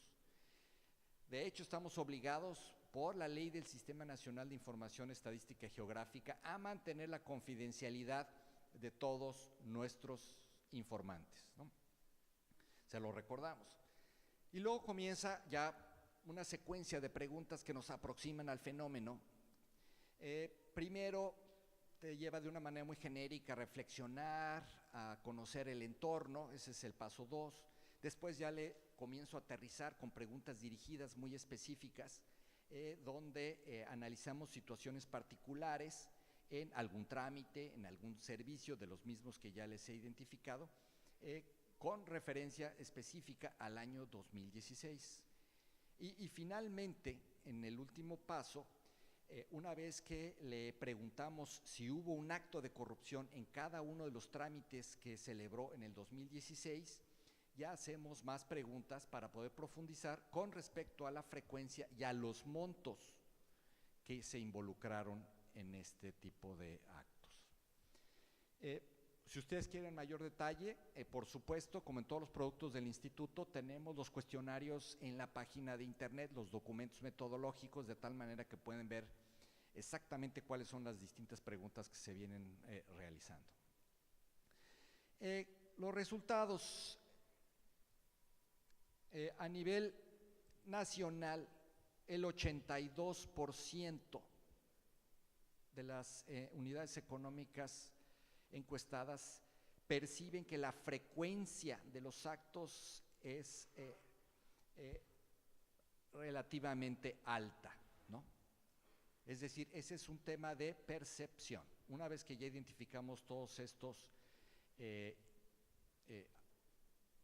De hecho, estamos obligados por la ley del Sistema Nacional de Información Estadística y Geográfica a mantener la confidencialidad de todos nuestros informantes, ¿no? Se lo recordamos. Y luego comienza ya una secuencia de preguntas que nos aproximan al fenómeno. Primero, te lleva de una manera muy genérica a reflexionar, a conocer el entorno, ese es el paso 2. Después ya le comienzo a aterrizar con preguntas dirigidas muy específicas, donde analizamos situaciones particulares en algún trámite, en algún servicio de los mismos que ya les he identificado, con referencia específica al año 2016. Y finalmente, en el último paso, una vez que le preguntamos si hubo un acto de corrupción en cada uno de los trámites que celebró en el 2016, ya hacemos más preguntas para poder profundizar con respecto a la frecuencia y a los montos que se involucraron en este tipo de actos. Si ustedes quieren mayor detalle, por supuesto, como en todos los productos del instituto, tenemos los cuestionarios en la página de internet, los documentos metodológicos, de tal manera que pueden ver exactamente cuáles son las distintas preguntas que se vienen realizando. Los resultados a nivel nacional, el 82% de las unidades económicas encuestadas perciben que la frecuencia de los actos es relativamente alta, ¿no? Es decir, ese es un tema de percepción. Una vez que ya identificamos todos estos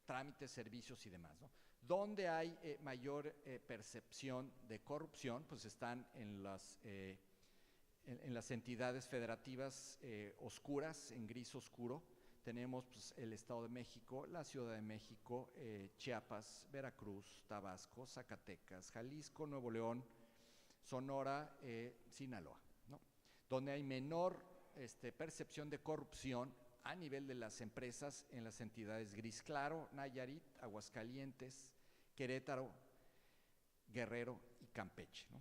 trámites, servicios y demás, ¿no? Donde hay mayor percepción de corrupción, pues están en las entidades federativas oscuras, en gris oscuro. Tenemos pues, el Estado de México, la Ciudad de México, Chiapas, Veracruz, Tabasco, Zacatecas, Jalisco, Nuevo León, Sonora, Sinaloa, ¿no? Donde hay menor percepción de corrupción a nivel de las empresas en las entidades gris claro, Nayarit, Aguascalientes, Querétaro, Guerrero y Campeche, ¿no?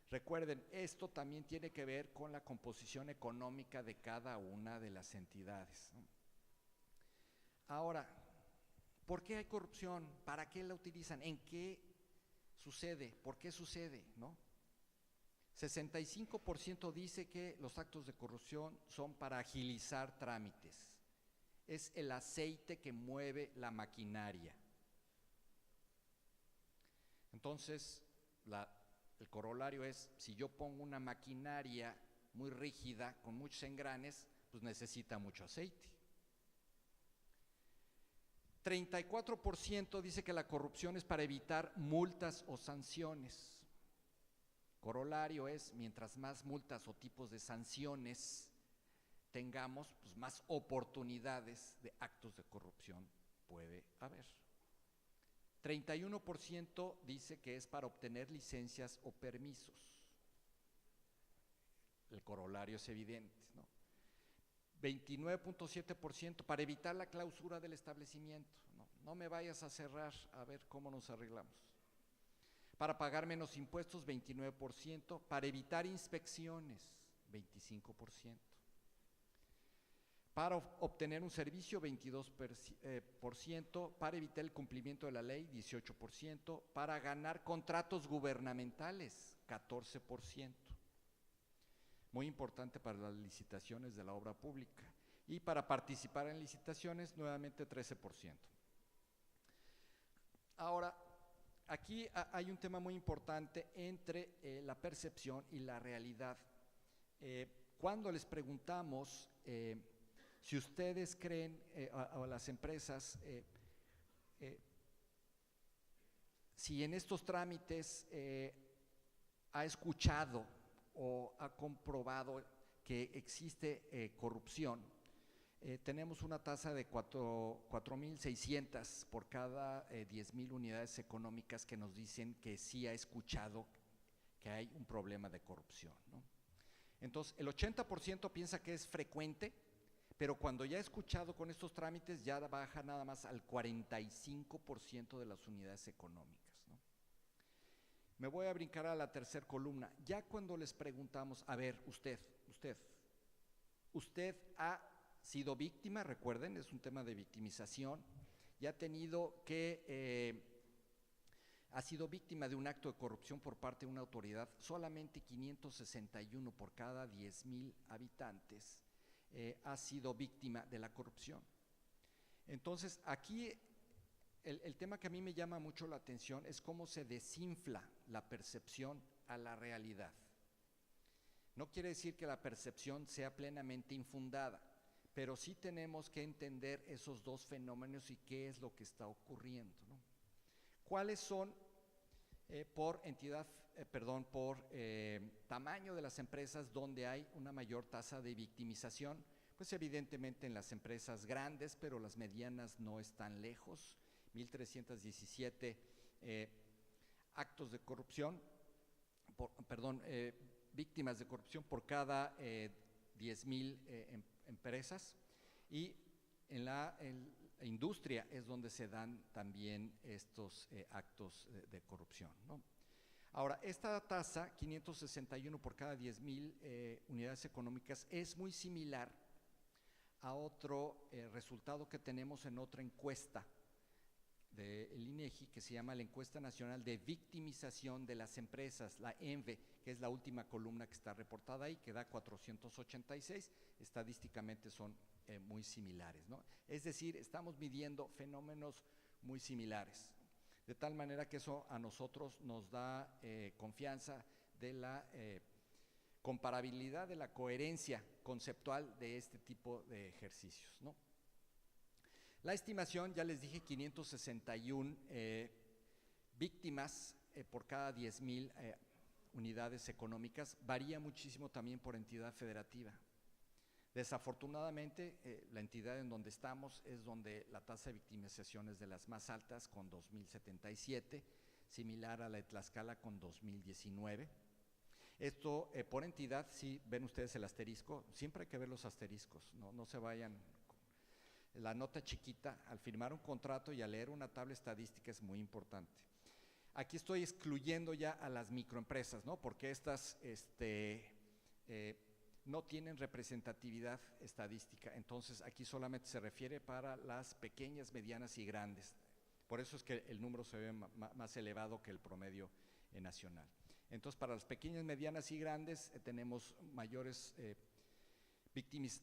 Recuerden, esto también tiene que ver con la composición económica de cada una de las entidades, ¿no? Ahora, ¿por qué hay corrupción? ¿Para qué la utilizan? ¿En qué sucede? ¿Por qué sucede? ¿No? 65% dice que los actos de corrupción son para agilizar trámites. Es el aceite que mueve la maquinaria. Entonces, el corolario es, si yo pongo una maquinaria muy rígida, con muchos engranes, pues necesita mucho aceite. 34% dice que la corrupción es para evitar multas o sanciones. Corolario es, mientras más multas o tipos de sanciones tengamos, pues más oportunidades de actos de corrupción puede haber. 31% dice que es para obtener licencias o permisos. El corolario es evidente, ¿no? 29.7% para evitar la clausura del establecimiento. No me vayas a cerrar, a ver cómo nos arreglamos. Para pagar menos impuestos, 29%. Para evitar inspecciones, 25%. Para obtener un servicio, 22%. Para evitar el cumplimiento de la ley, 18%. Para ganar contratos gubernamentales, 14%. Muy importante para las licitaciones de la obra pública. Y para participar en licitaciones, nuevamente 13%. Ahora, aquí hay un tema muy importante entre la percepción y la realidad. Cuando les preguntamos si ustedes creen, a las empresas, si en estos trámites ha escuchado o ha comprobado que existe corrupción, tenemos una tasa de 4.600 por cada 10,000 unidades económicas que nos dicen que sí ha escuchado que hay un problema de corrupción, ¿no? Entonces, el 80% piensa que es frecuente, pero cuando ya ha escuchado con estos trámites ya baja nada más al 45% de las unidades económicas, ¿no? Me voy a brincar a la tercera columna. Ya cuando les preguntamos, a ver, usted ha sido víctima, recuerden, es un tema de victimización, y ha tenido que, ha sido víctima de un acto de corrupción por parte de una autoridad, solamente 561 por cada 10,000 habitantes ha sido víctima de la corrupción. Entonces, aquí el tema que a mí me llama mucho la atención es cómo se desinfla la percepción a la realidad. No quiere decir que la percepción sea plenamente infundada, pero sí tenemos que entender esos dos fenómenos y qué es lo que está ocurriendo, ¿no? ¿Cuáles son, por tamaño de las empresas donde hay una mayor tasa de victimización? Pues evidentemente en las empresas grandes, pero las medianas no están lejos. 1,317 actos de corrupción, víctimas de corrupción por cada 10,000 empresas, y en la industria es donde se dan también estos actos de corrupción, ¿no? Ahora, esta tasa, 561 por cada 10,000 unidades económicas, es muy similar a otro resultado que tenemos en otra encuesta del INEGI, que se llama la Encuesta Nacional de Victimización de las Empresas, la ENVE, que es la última columna que está reportada ahí, que da 486, estadísticamente son muy similares, ¿no? Es decir, estamos midiendo fenómenos muy similares, de tal manera que eso a nosotros nos da confianza de la comparabilidad, de la coherencia conceptual de este tipo de ejercicios, ¿no? La estimación, ya les dije, 561 víctimas por cada 10,000 unidades económicas, varía muchísimo también por entidad federativa. Desafortunadamente, la entidad en donde estamos es donde la tasa de victimización es de las más altas, con 2,077, similar a la de Tlaxcala con 2,019. Esto por entidad, si ven ustedes el asterisco, siempre hay que ver los asteriscos, no se vayan. La nota chiquita, al firmar un contrato y al leer una tabla estadística, es muy importante. Aquí estoy excluyendo ya a las microempresas, ¿no? Porque estas no tienen representatividad estadística, entonces aquí solamente se refiere para las pequeñas, medianas y grandes. Por eso es que el número se ve más elevado que el promedio nacional. Entonces, para las pequeñas, medianas y grandes tenemos mayores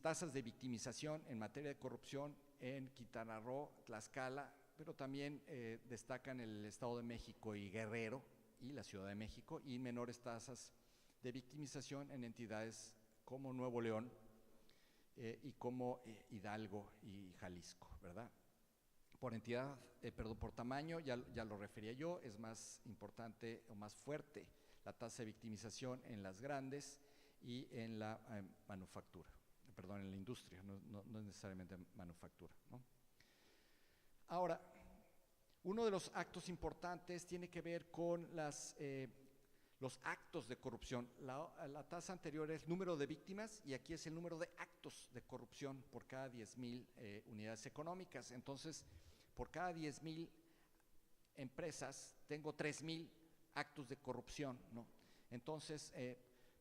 tasas de victimización en materia de corrupción en Quintana Roo, Tlaxcala, pero también destacan el Estado de México y Guerrero y la Ciudad de México, y menores tasas de victimización en entidades como Nuevo León y como Hidalgo y Jalisco, ¿verdad? Por entidad, por tamaño, ya lo refería yo, es más importante o más fuerte la tasa de victimización en las grandes y en la manufactura. En la industria, no es necesariamente manufactura, ¿no? Ahora, uno de los actos importantes tiene que ver con los actos de corrupción. La tasa anterior es el número de víctimas y aquí es el número de actos de corrupción por cada 10,000 unidades económicas. Entonces, por cada 10,000 empresas, tengo 3,000 actos de corrupción, ¿no? Entonces,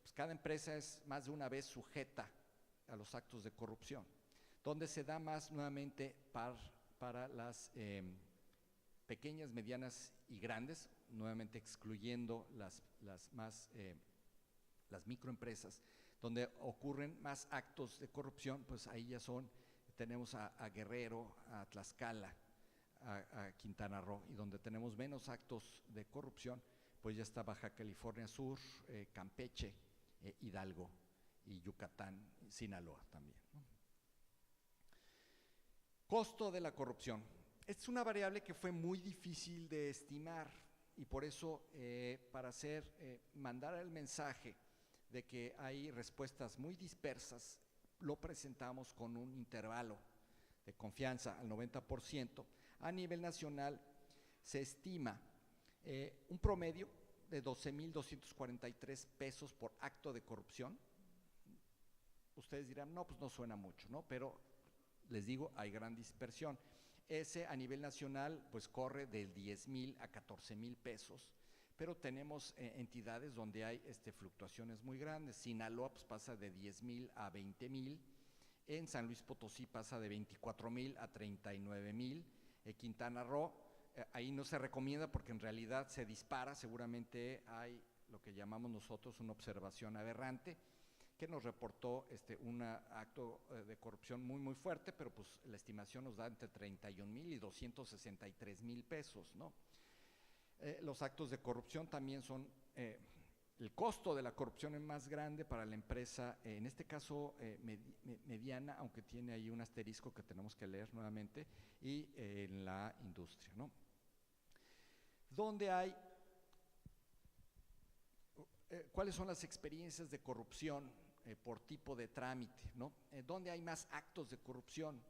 pues cada empresa es más de una vez sujeta a los actos de corrupción, donde se da más nuevamente para las pequeñas, medianas y grandes, nuevamente excluyendo las microempresas, donde ocurren más actos de corrupción, pues ahí ya tenemos a Guerrero, a Tlaxcala, a Quintana Roo, y donde tenemos menos actos de corrupción, pues ya está Baja California Sur, Campeche, Hidalgo y Yucatán, Sinaloa también, ¿no? Costo de la corrupción. Es una variable que fue muy difícil de estimar y por eso para mandar el mensaje de que hay respuestas muy dispersas, lo presentamos con un intervalo de confianza al 90%. A nivel nacional se estima un promedio de 12,243 pesos por acto de corrupción. Ustedes dirán, no, pues no suena mucho, ¿no? Pero les digo, hay gran dispersión. Ese a nivel nacional pues corre del 10,000 a 14,000 pesos, pero tenemos entidades donde hay fluctuaciones muy grandes. Sinaloa pues pasa de 10,000 a 20,000, en San Luis Potosí pasa de 24,000 a 39,000, Quintana Roo, ahí no se recomienda porque en realidad se dispara, seguramente hay lo que llamamos nosotros una observación aberrante, que nos reportó un acto de corrupción muy, muy fuerte, pero pues la estimación nos da entre 31,000 y 263,000 pesos, ¿no? Los actos de corrupción también son, el costo de la corrupción es más grande para la empresa, en este caso mediana, aunque tiene ahí un asterisco que tenemos que leer nuevamente, y en la industria, ¿no? Donde hay, ¿cuáles son las experiencias de corrupción por tipo de trámite, ¿no? ¿Dónde hay más actos de corrupción?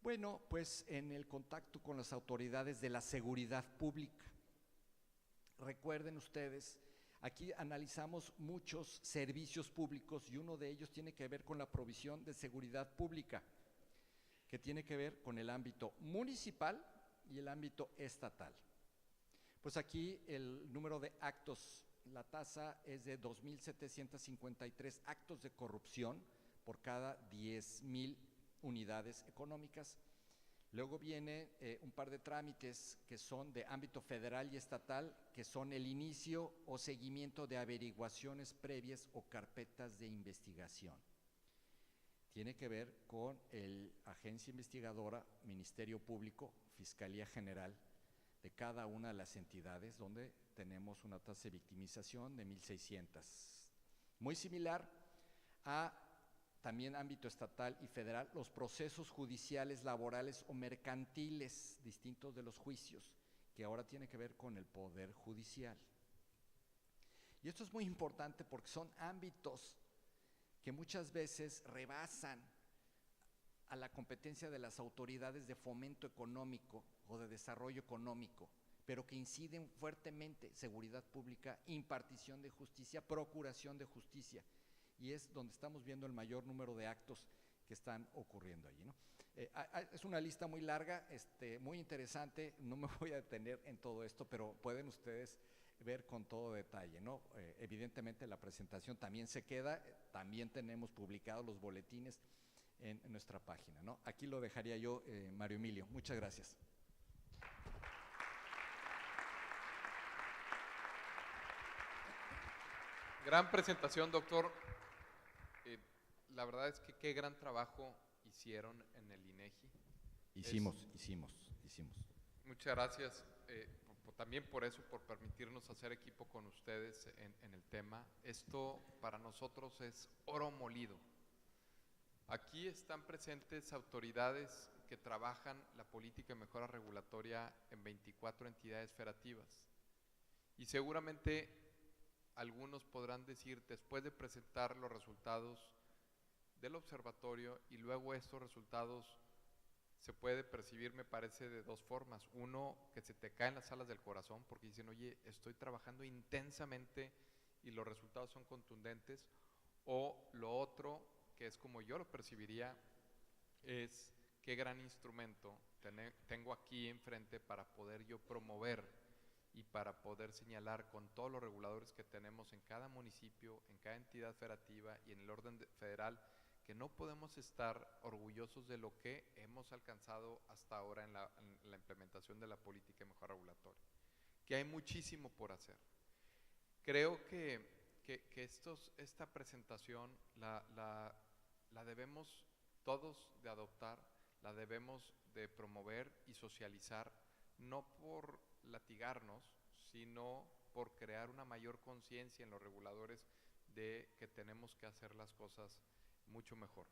Bueno, pues en el contacto con las autoridades de la seguridad pública. Recuerden ustedes, aquí analizamos muchos servicios públicos y uno de ellos tiene que ver con la provisión de seguridad pública, que tiene que ver con el ámbito municipal y el ámbito estatal. Pues aquí el número de actos, la tasa es de 2,753 actos de corrupción por cada 10,000 unidades económicas. Luego viene un par de trámites que son de ámbito federal y estatal, que son el inicio o seguimiento de averiguaciones previas o carpetas de investigación. Tiene que ver con el agencia investigadora, Ministerio Público, Fiscalía General, de cada una de las entidades donde tenemos una tasa de victimización de 1,600. Muy similar a también ámbito estatal y federal, los procesos judiciales, laborales o mercantiles distintos de los juicios, que ahora tiene que ver con el Poder Judicial. Y esto es muy importante porque son ámbitos que muchas veces rebasan a la competencia de las autoridades de fomento económico o de desarrollo económico, pero que inciden fuertemente seguridad pública, impartición de justicia, procuración de justicia, y es donde estamos viendo el mayor número de actos que están ocurriendo allí, ¿no? Es una lista muy larga, muy interesante, no me voy a detener en todo esto, pero pueden ustedes ver con todo detalle, ¿no? Evidentemente la presentación también se queda, también tenemos publicados los boletines en nuestra página, ¿no? Aquí lo dejaría yo, Mario Emilio. Muchas gracias. Gran presentación, doctor. La verdad es que qué gran trabajo hicieron en el INEGI. Hicimos. Muchas gracias también por eso, por permitirnos hacer equipo con ustedes en el tema. Esto para nosotros es oro molido. Aquí están presentes autoridades que trabajan la política de mejora regulatoria en 24 entidades federativas. Y seguramente algunos podrán decir, después de presentar los resultados del observatorio y luego estos resultados se puede percibir, me parece, de dos formas. Uno, que se te caen las alas del corazón porque dicen, oye, estoy trabajando intensamente y los resultados son contundentes, o lo otro, que es como yo lo percibiría, es qué gran instrumento tengo aquí enfrente para poder yo promover y para poder señalar con todos los reguladores que tenemos en cada municipio, en cada entidad federativa y en el orden federal, que no podemos estar orgullosos de lo que hemos alcanzado hasta ahora en la implementación de la política de mejora regulatoria, que hay muchísimo por hacer. Creo que esta presentación la debemos todos de adoptar, la debemos de promover y socializar, no por latigarnos, sino por crear una mayor conciencia en los reguladores de que tenemos que hacer las cosas mucho mejor.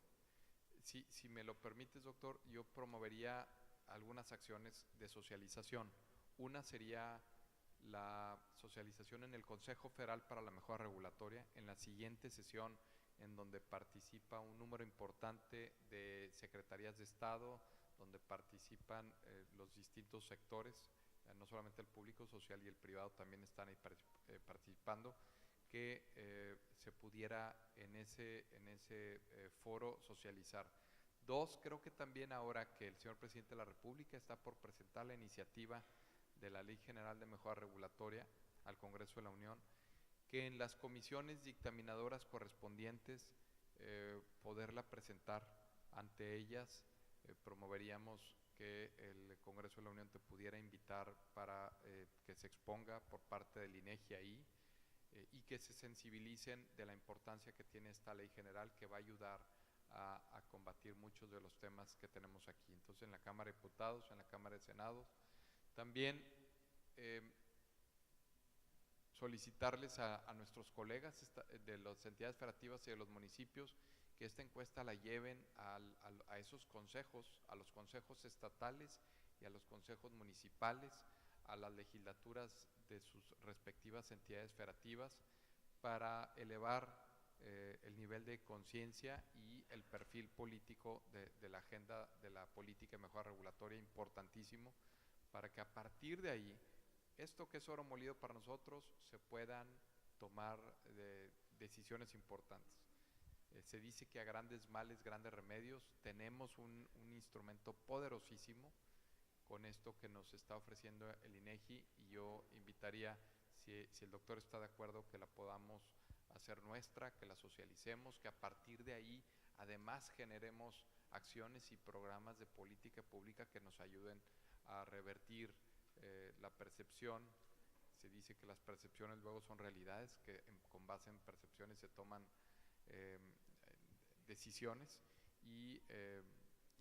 Si me lo permites, doctor, yo promovería algunas acciones de socialización. Una sería la socialización en el Consejo Federal para la Mejora Regulatoria, en la siguiente sesión en donde participa un número importante de secretarías de Estado, donde participan los distintos sectores, no solamente el público, social y el privado también están ahí participando, que se pudiera en ese foro socializar. Dos, creo que también ahora que el señor Presidente de la República está por presentar la iniciativa de la Ley General de Mejora Regulatoria al Congreso de la Unión, que en las comisiones dictaminadoras correspondientes poderla presentar ante ellas. Promoveríamos que el Congreso de la Unión te pudiera invitar para que se exponga por parte del INEGI ahí y que se sensibilicen de la importancia que tiene esta ley general, que va a ayudar a combatir muchos de los temas que tenemos aquí. Entonces, en la Cámara de Diputados, en la Cámara de Senado, también solicitarles a nuestros colegas de las entidades federativas y de los municipios que esta encuesta la lleven a esos consejos, a los consejos estatales y a los consejos municipales, a las legislaturas de sus respectivas entidades federativas, para elevar el nivel de conciencia y el perfil político de la agenda de la política de mejora regulatoria, importantísimo, para que a partir de ahí, esto que es oro molido para nosotros, se puedan tomar decisiones importantes. Se dice que a grandes males, grandes remedios. Tenemos un instrumento poderosísimo con esto que nos está ofreciendo el INEGI, y yo invitaría, si el doctor está de acuerdo, que la podamos hacer nuestra, que la socialicemos, que a partir de ahí además generemos acciones y programas de política pública que nos ayuden a revertir la percepción. Se dice que las percepciones luego son realidades, que con base en percepciones se toman decisiones, y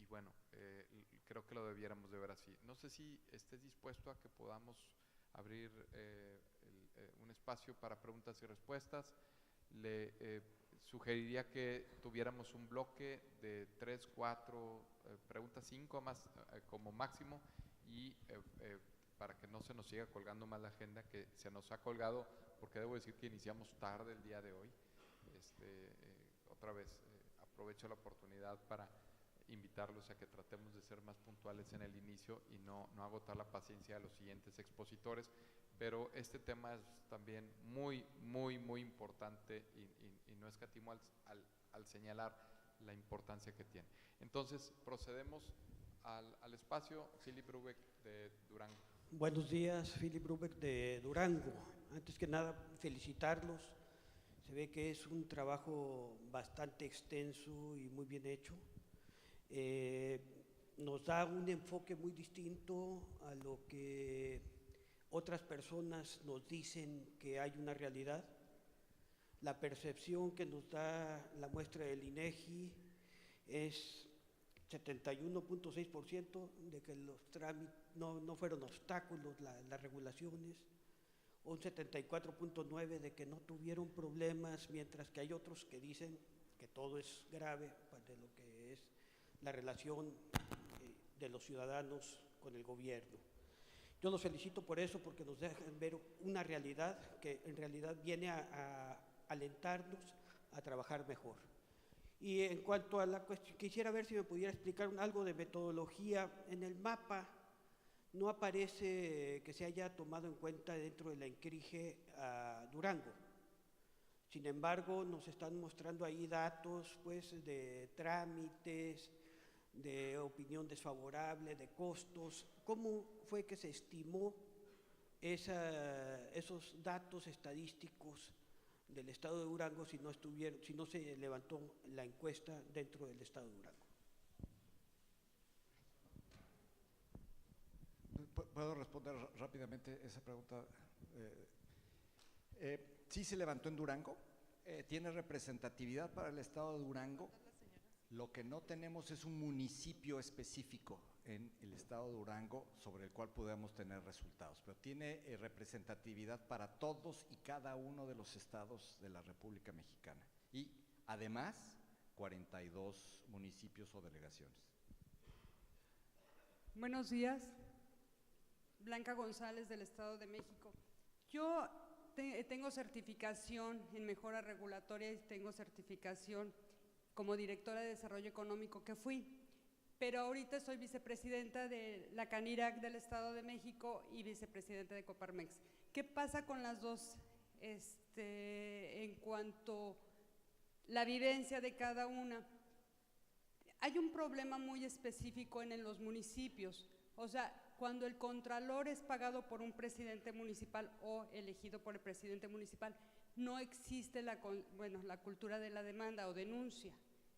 bueno, creo que lo debiéramos de ver así. No sé si estés dispuesto a que podamos abrir un espacio para preguntas y respuestas. Le sugeriría que tuviéramos un bloque de 3, 4 preguntas, 5 más como máximo, y para que no se nos siga colgando más la agenda, que se nos ha colgado, porque debo decir que iniciamos tarde el día de hoy. Otra vez aprovecho la oportunidad para invitarlos a que tratemos de ser más puntuales en el inicio y no agotar la paciencia de los siguientes expositores, pero este tema es también muy, muy, muy importante, y no escatimo al señalar la importancia que tiene. Entonces, procedemos al espacio. Philip Brubeck, de Durango. Buenos días, Philip Brubeck, de Durango. Antes que nada, felicitarlos. Se ve que es un trabajo bastante extenso y muy bien hecho. Nos da un enfoque muy distinto a lo que otras personas nos dicen que hay una realidad. La percepción que nos da la muestra del INEGI es 71.6% de que los trámites no fueron obstáculos, las regulaciones, un 74.9% de que no tuvieron problemas, mientras que hay otros que dicen que todo es grave, pues, de lo que es la relación de los ciudadanos con el gobierno. Yo los felicito por eso, porque nos dejan ver una realidad que en realidad viene a alentarnos a trabajar mejor. Y en cuanto a la cuestión, quisiera ver si me pudiera explicar algo de metodología. En el mapa no aparece que se haya tomado en cuenta dentro de la ENCRIGE a Durango. Sin embargo, nos están mostrando ahí datos pues, de trámites, de opinión desfavorable, de costos. ¿Cómo fue que se estimó esos datos estadísticos del estado de Durango si no se levantó la encuesta dentro del estado de Durango? ¿Puedo responder rápidamente esa pregunta? Sí se levantó en Durango, tiene representatividad para el estado de Durango. Lo que no tenemos es un municipio específico en el estado de Durango sobre el cual podamos tener resultados, pero tiene representatividad para todos y cada uno de los estados de la República Mexicana y además 42 municipios o delegaciones. Buenos días, Blanca González del Estado de México. Yo tengo certificación en mejora regulatoria y tengo certificación como directora de desarrollo económico que fui, pero ahorita soy vicepresidenta de la Canirac del Estado de México y vicepresidenta de Coparmex. ¿Qué pasa con las dos en cuanto a la vivencia de cada una? Hay un problema muy específico en los municipios, o sea, cuando el contralor es pagado por un presidente municipal o elegido por el presidente municipal, no existe la cultura de la demanda o denuncia.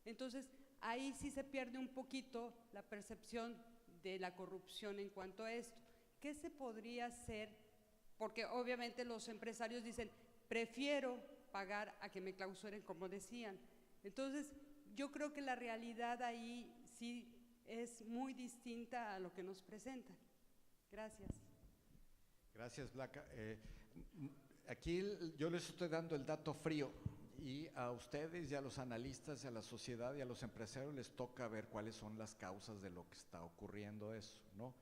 Entonces, ahí sí se pierde un poquito la percepción de la corrupción en cuanto a esto. ¿Qué se podría hacer? Porque obviamente los empresarios dicen, prefiero pagar a que me clausuren, como decían. Entonces, yo creo que la realidad ahí sí es muy distinta a lo que nos presentan. Gracias. Gracias, Blanca. Aquí yo les estoy dando el dato frío y a ustedes y a los analistas y a la sociedad y a los empresarios les toca ver cuáles son las causas de lo que está ocurriendo eso, ¿no?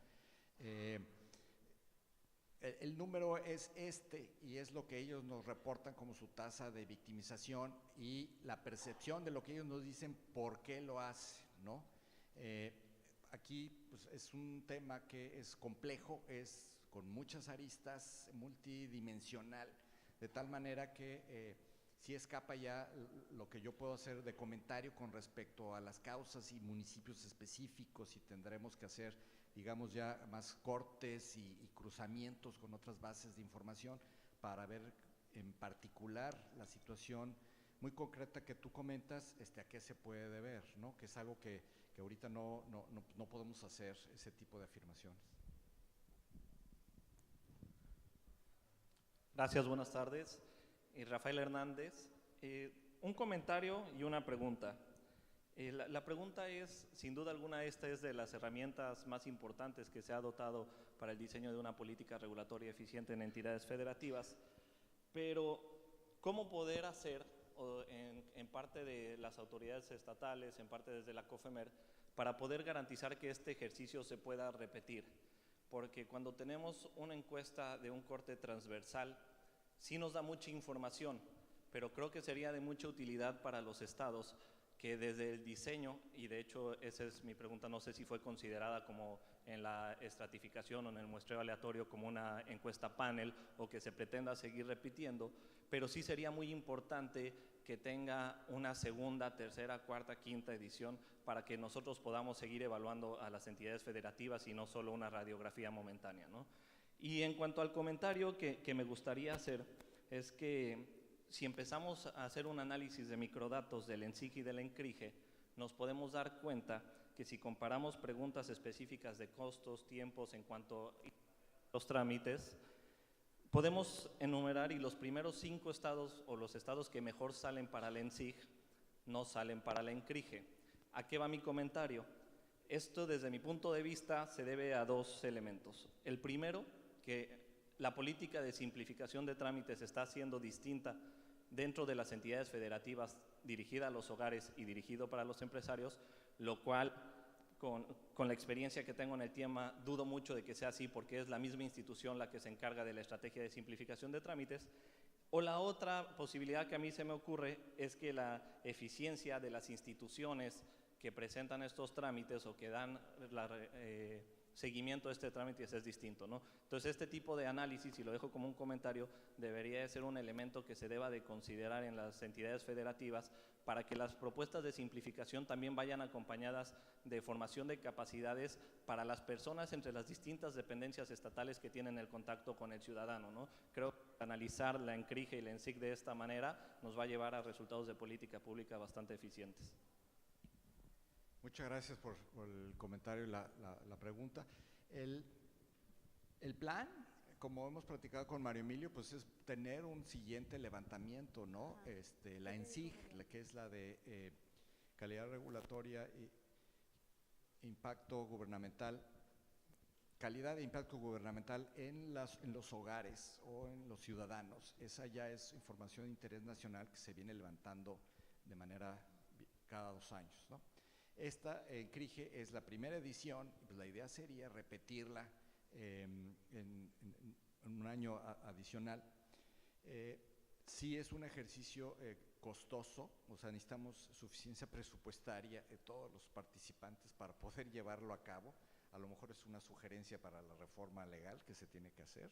El número es y es lo que ellos nos reportan como su tasa de victimización y la percepción de lo que ellos nos dicen por qué lo hacen, ¿no? Aquí pues, es un tema que es complejo, es con muchas aristas, multidimensional, de tal manera que sí escapa ya lo que yo puedo hacer de comentario con respecto a las causas y municipios específicos y tendremos que hacer, digamos, ya más cortes y cruzamientos con otras bases de información para ver en particular la situación muy concreta que tú comentas, a qué se puede deber, ¿no? Que es algo que ahorita no podemos hacer ese tipo de afirmaciones. Gracias, buenas tardes. Rafael Hernández. Un comentario y una pregunta. La pregunta es, sin duda alguna, esta es de las herramientas más importantes que se ha dotado para el diseño de una política regulatoria eficiente en entidades federativas, pero ¿cómo poder hacer, en parte de las autoridades estatales, en parte desde la COFEMER, para poder garantizar que este ejercicio se pueda repetir? Porque cuando tenemos una encuesta de un corte transversal, sí nos da mucha información, pero creo que sería de mucha utilidad para los estados que desde el diseño, y de hecho esa es mi pregunta, no sé si fue considerada como en la estratificación o en el muestreo aleatorio como una encuesta panel o que se pretenda seguir repitiendo, pero sí sería muy importante que tenga una segunda, tercera, cuarta, quinta edición para que nosotros podamos seguir evaluando a las entidades federativas y no solo una radiografía momentánea, ¿no? Y en cuanto al comentario que me gustaría hacer es que si empezamos a hacer un análisis de microdatos del ENSIG y del ENCRIGE, nos podemos dar cuenta que si comparamos preguntas específicas de costos, tiempos en cuanto a los trámites, podemos enumerar y los primeros 5 estados o los estados que mejor salen para el ENSIG no salen para el ENCRIGE. ¿A qué va mi comentario? Esto desde mi punto de vista se debe a 2 elementos. El primero, que la política de simplificación de trámites está siendo distinta dentro de las entidades federativas dirigida a los hogares y dirigido para los empresarios, lo cual con la experiencia que tengo en el tema dudo mucho de que sea así porque es la misma institución la que se encarga de la estrategia de simplificación de trámites. O la otra posibilidad que a mí se me ocurre es que la eficiencia de las instituciones que presentan estos trámites o que dan seguimiento a este trámite es distinto, ¿no? Entonces, este tipo de análisis, y lo dejo como un comentario, debería de ser un elemento que se deba de considerar en las entidades federativas para que las propuestas de simplificación también vayan acompañadas de formación de capacidades para las personas entre las distintas dependencias estatales que tienen el contacto con el ciudadano, ¿no? Creo que analizar la ENCRIGE y la ENSIC de esta manera nos va a llevar a resultados de política pública bastante eficientes. Muchas gracias por el comentario y la pregunta. El plan, como hemos platicado con Mario Emilio, pues es tener un siguiente levantamiento, ¿no? La ENSIG, que es la de calidad regulatoria e impacto gubernamental, calidad e impacto gubernamental en los hogares o en los ciudadanos. Esa ya es información de interés nacional que se viene levantando de manera cada 2 años, ¿no? Esta CRIGE es la primera edición, y pues la idea sería repetirla en un año adicional. Sí es un ejercicio costoso, o sea, necesitamos suficiencia presupuestaria de todos los participantes para poder llevarlo a cabo. A lo mejor es una sugerencia para la reforma legal que se tiene que hacer.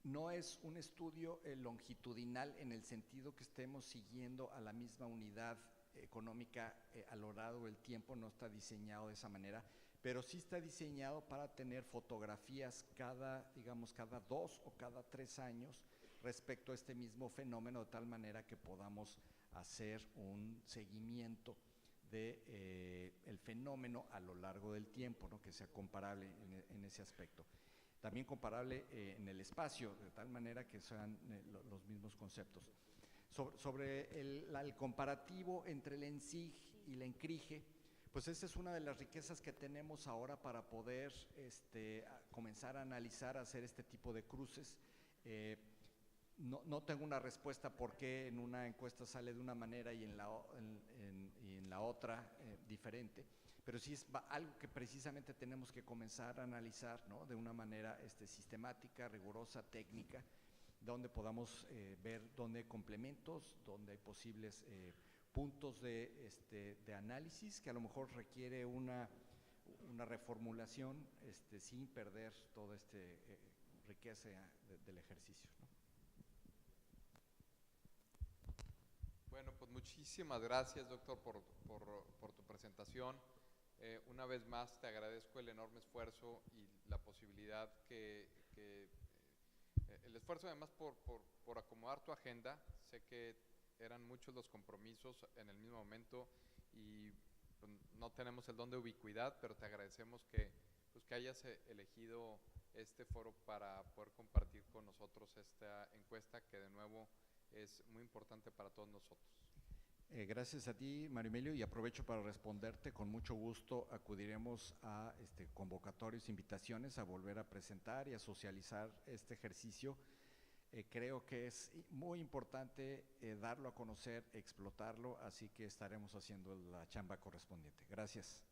No es un estudio longitudinal en el sentido que estemos siguiendo a la misma unidad económica a lo largo del tiempo, no está diseñado de esa manera, pero sí está diseñado para tener fotografías digamos, cada 2 o cada 3 años respecto a este mismo fenómeno, de tal manera que podamos hacer un seguimiento del fenómeno a lo largo del tiempo, ¿no? Que sea comparable en ese aspecto. También comparable en el espacio, de tal manera que sean los mismos conceptos. Sobre el comparativo entre el ENSIG y la ENCRIGE, pues esa es una de las riquezas que tenemos ahora para poder comenzar a analizar, hacer este tipo de cruces. No tengo una respuesta por qué en una encuesta sale de una manera y en la otra diferente, pero sí es algo que precisamente tenemos que comenzar a analizar, ¿no? De una manera sistemática, rigurosa, técnica, donde podamos ver dónde hay complementos, dónde hay posibles puntos de análisis que a lo mejor requiere una reformulación sin perder toda esta riqueza del ejercicio, ¿no? Bueno, pues muchísimas gracias, doctor, por tu presentación. Una vez más te agradezco el enorme esfuerzo y la posibilidad el esfuerzo además por acomodar tu agenda. Sé que eran muchos los compromisos en el mismo momento y pues, no tenemos el don de ubicuidad, pero te agradecemos que hayas elegido este foro para poder compartir con nosotros esta encuesta que de nuevo es muy importante para todos nosotros. Gracias a ti, Mario Emilio, y aprovecho para responderte. Con mucho gusto acudiremos a convocatorios, invitaciones a volver a presentar y a socializar este ejercicio. Creo que es muy importante darlo a conocer, explotarlo, así que estaremos haciendo la chamba correspondiente. Gracias.